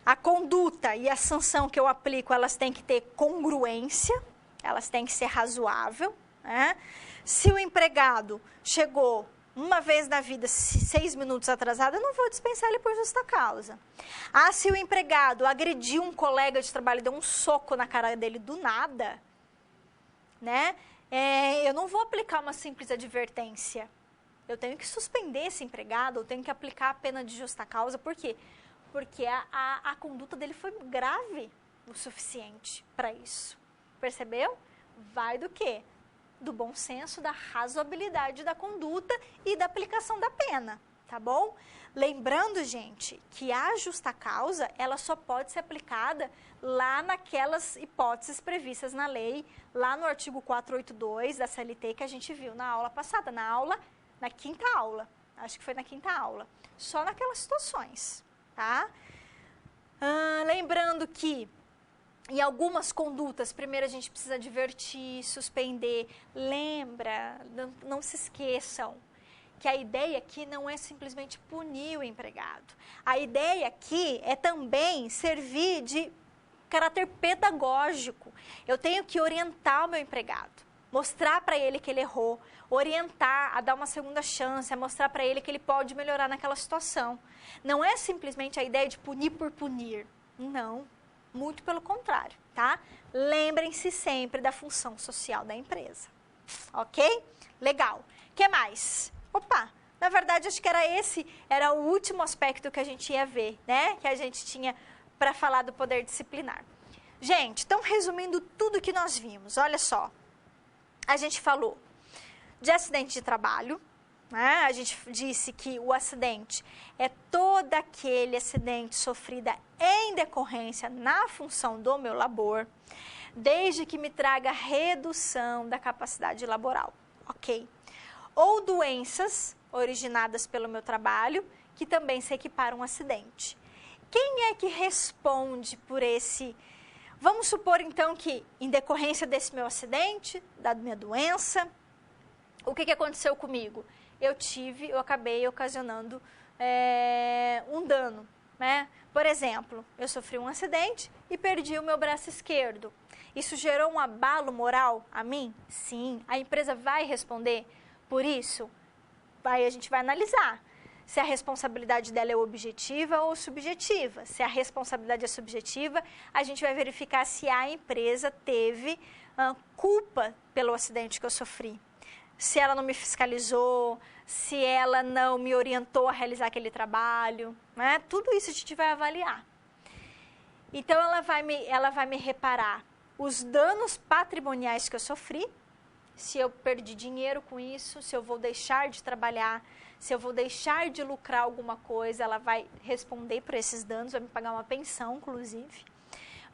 a conduta e a sanção que eu aplico, elas têm que ter congruência, elas têm que ser razoável, né? Se o empregado chegou uma vez na vida 6 minutos atrasado, eu não vou dispensar ele por justa causa. Se o empregado agrediu um colega de trabalho e deu um soco na cara dele do nada, né? Eu não vou aplicar uma simples advertência. Eu tenho que suspender esse empregado, eu tenho que aplicar a pena de justa causa, por quê? Porque a conduta dele foi grave o suficiente para isso. Percebeu? Vai do quê? Do bom senso, da razoabilidade da conduta e da aplicação da pena, tá bom? Lembrando, gente, que a justa causa, ela só pode ser aplicada lá naquelas hipóteses previstas na lei, lá no artigo 482 da CLT que a gente viu na aula passada, na quinta aula. Acho que foi na quinta aula. Só naquelas situações. Tá? Lembrando que em algumas condutas, primeiro a gente precisa advertir, suspender. Lembra, não se esqueçam que a ideia aqui não é simplesmente punir o empregado. A ideia aqui é também servir de caráter pedagógico. Eu tenho que orientar o meu empregado, mostrar para ele que ele errou, orientar a dar uma segunda chance, a mostrar para ele que ele pode melhorar naquela situação. Não é simplesmente a ideia de punir por punir. Não, muito pelo contrário, tá? Lembrem-se sempre da função social da empresa. Ok? Legal. O que mais? Opa, na verdade acho que era o último aspecto que a gente ia ver, né? Que a gente tinha para falar do poder disciplinar. Gente, então resumindo tudo que nós vimos, olha só. A gente falou de acidente de trabalho, né? A gente disse que o acidente é todo aquele acidente sofrido em decorrência na função do meu labor, desde que me traga redução da capacidade laboral, ok? Ou doenças originadas pelo meu trabalho, que também se equiparam a um acidente. Quem é que responde por esse... Vamos supor, então, que em decorrência desse meu acidente, da minha doença, o que aconteceu comigo? Eu acabei ocasionando um dano, né? Por exemplo, eu sofri um acidente e perdi o meu braço esquerdo. Isso gerou um abalo moral a mim? Sim. A empresa vai responder por isso? A gente vai analisar se a responsabilidade dela é objetiva ou subjetiva. Se a responsabilidade é subjetiva, a gente vai verificar se a empresa teve culpa pelo acidente que eu sofri. Se ela não me fiscalizou, se ela não me orientou a realizar aquele trabalho, né? Tudo isso a gente vai avaliar. Então, ela vai me reparar os danos patrimoniais que eu sofri, se eu perdi dinheiro com isso, se eu vou deixar de trabalhar, se eu vou deixar de lucrar alguma coisa, ela vai responder por esses danos, vai me pagar uma pensão, inclusive.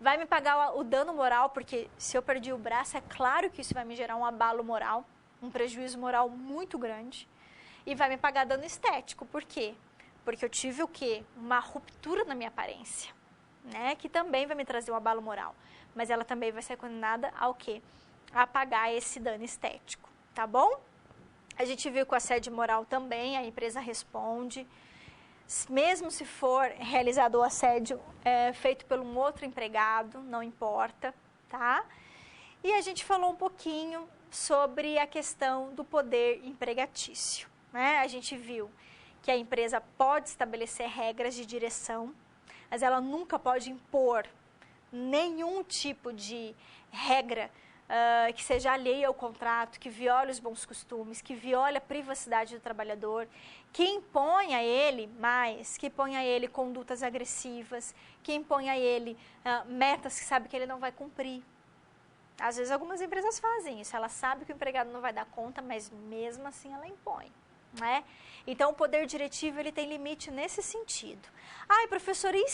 Vai me pagar o dano moral, porque se eu perdi o braço, é claro que isso vai me gerar um abalo moral, um prejuízo moral muito grande. E vai me pagar dano estético, por quê? Porque eu tive o quê? Uma ruptura na minha aparência, né? Que também vai me trazer um abalo moral. Mas ela também vai ser condenada ao quê? A pagar esse dano estético, tá bom? A gente viu com assédio moral também, a empresa responde. mesmo se for realizado o assédio feito por um outro empregado, não importa, tá? E a gente falou um pouquinho sobre a questão do poder empregatício, né? A gente viu que a empresa pode estabelecer regras de direção, mas ela nunca pode impor nenhum tipo de regra que seja alheia ao contrato, que viole os bons costumes, que viole a privacidade do trabalhador, que imponha a ele condutas agressivas, que imponha a ele metas que sabe que ele não vai cumprir. Às vezes algumas empresas fazem isso, ela sabe que o empregado não vai dar conta, mas mesmo assim ela impõe, né? Então o poder diretivo ele tem limite nesse sentido. Ai, professora, e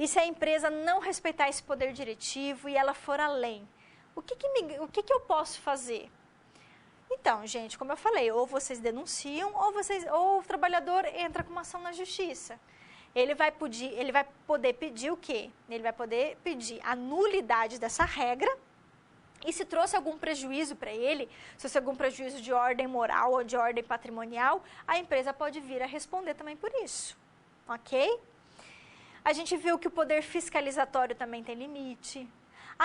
se a empresa não respeitar esse poder diretivo e ela for além? O que eu posso fazer? Então, gente, como eu falei, ou vocês denunciam ou o trabalhador entra com uma ação na justiça. Ele vai poder pedir o quê? Ele vai poder pedir a nulidade dessa regra e se trouxe algum prejuízo para ele, se trouxe algum prejuízo de ordem moral ou de ordem patrimonial, a empresa pode vir a responder também por isso, ok? A gente viu que o poder fiscalizatório também tem limite.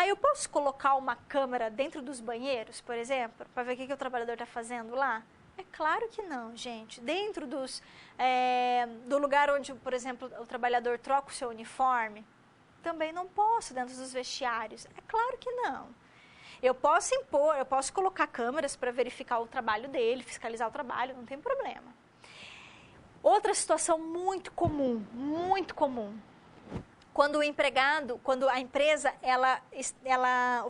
Eu posso colocar uma câmera dentro dos banheiros, por exemplo, para ver o que o trabalhador está fazendo lá? É claro que não, gente. Dentro do lugar onde, por exemplo, o trabalhador troca o seu uniforme, também não posso, dentro dos vestiários. É claro que não. Eu posso colocar câmeras para verificar o trabalho dele, fiscalizar o trabalho, não tem problema. Outra situação muito comum, quando a empresa, ela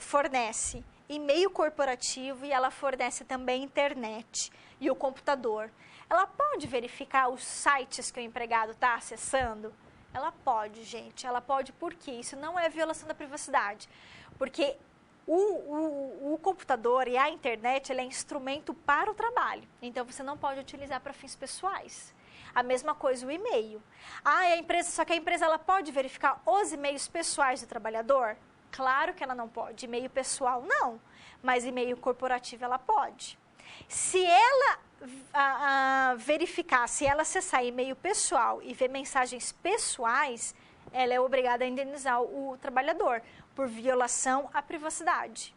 fornece e-mail corporativo e ela fornece também internet e o computador. Ela pode verificar os sites que o empregado está acessando? Ela pode, gente. Ela pode porque isso não é violação da privacidade. Porque o computador e a internet ele é instrumento para o trabalho. Então, você não pode utilizar para fins pessoais. A mesma coisa o e-mail. Só que a empresa ela pode verificar os e-mails pessoais do trabalhador? Claro que ela não pode. E-mail pessoal, não. Mas e-mail corporativo, ela pode. Se ela se ela acessar e-mail pessoal e ver mensagens pessoais, ela é obrigada a indenizar o trabalhador por violação à privacidade.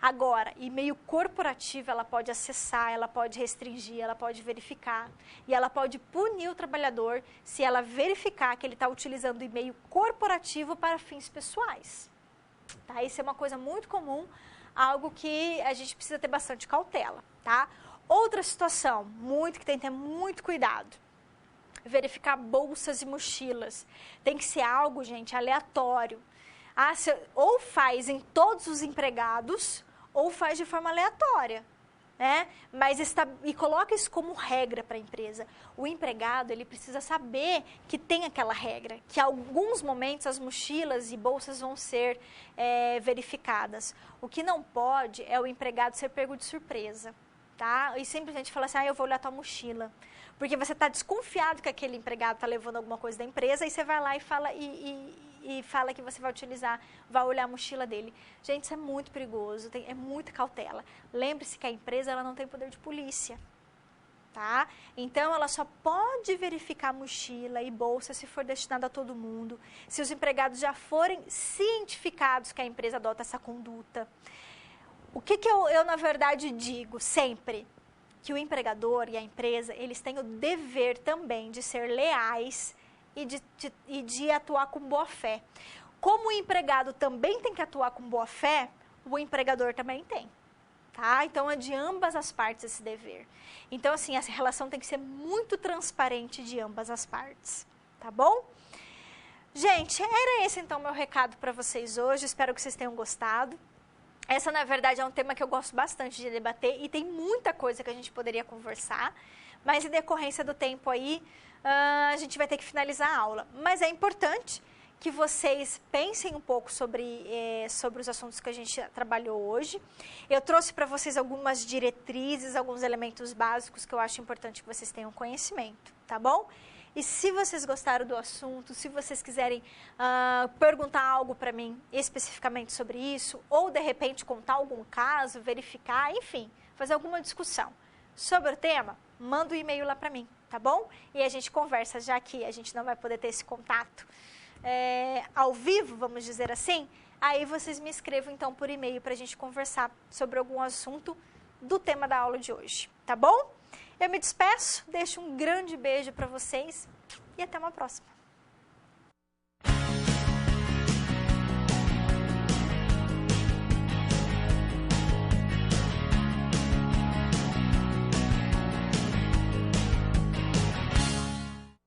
Agora, e-mail corporativo, ela pode acessar, ela pode restringir, ela pode verificar. E ela pode punir o trabalhador se ela verificar que ele está utilizando o e-mail corporativo para fins pessoais. Tá? Isso é uma coisa muito comum, algo que a gente precisa ter bastante cautela, tá? Outra situação, que tem que ter muito cuidado, verificar bolsas e mochilas. Tem que ser algo, gente, aleatório. Ou faz em todos os empregados, ou faz de forma aleatória, né? E coloca isso como regra para a empresa. O empregado, ele precisa saber que tem aquela regra, que em alguns momentos as mochilas e bolsas vão ser verificadas. O que não pode é o empregado ser pego de surpresa, tá? E simplesmente falar assim, eu vou olhar tua mochila. Porque você está desconfiado que aquele empregado está levando alguma coisa da empresa e você vai lá e fala que você vai olhar a mochila dele. Gente, isso é muito perigoso, é muita cautela. Lembre-se que a empresa ela não tem poder de polícia, tá? Então, ela só pode verificar mochila e bolsa se for destinada a todo mundo, se os empregados já forem cientificados que a empresa adota essa conduta. O que eu na verdade, digo sempre? Que o empregador e a empresa, eles têm o dever também de ser leais e de atuar com boa fé. Como o empregado também tem que atuar com boa fé, o empregador também tem, tá? Então, é de ambas as partes esse dever. Então, assim, essa relação tem que ser muito transparente de ambas as partes, tá bom? Gente, era esse, então, meu recado para vocês hoje. Espero que vocês tenham gostado. Essa, na verdade, é um tema que eu gosto bastante de debater e tem muita coisa que a gente poderia conversar, mas em decorrência do tempo aí, a gente vai ter que finalizar a aula. Mas é importante que vocês pensem um pouco sobre os assuntos que a gente trabalhou hoje. Eu trouxe para vocês algumas diretrizes, alguns elementos básicos que eu acho importante que vocês tenham conhecimento, tá bom? E se vocês gostaram do assunto, se vocês quiserem perguntar algo para mim especificamente sobre isso, ou de repente contar algum caso, verificar, enfim, fazer alguma discussão sobre o tema, manda um e-mail lá para mim, tá bom? E a gente conversa, já que a gente não vai poder ter esse contato ao vivo, vamos dizer assim, aí vocês me escrevam então por e-mail para a gente conversar sobre algum assunto do tema da aula de hoje, tá bom? Eu me despeço, deixo um grande beijo para vocês e até uma próxima.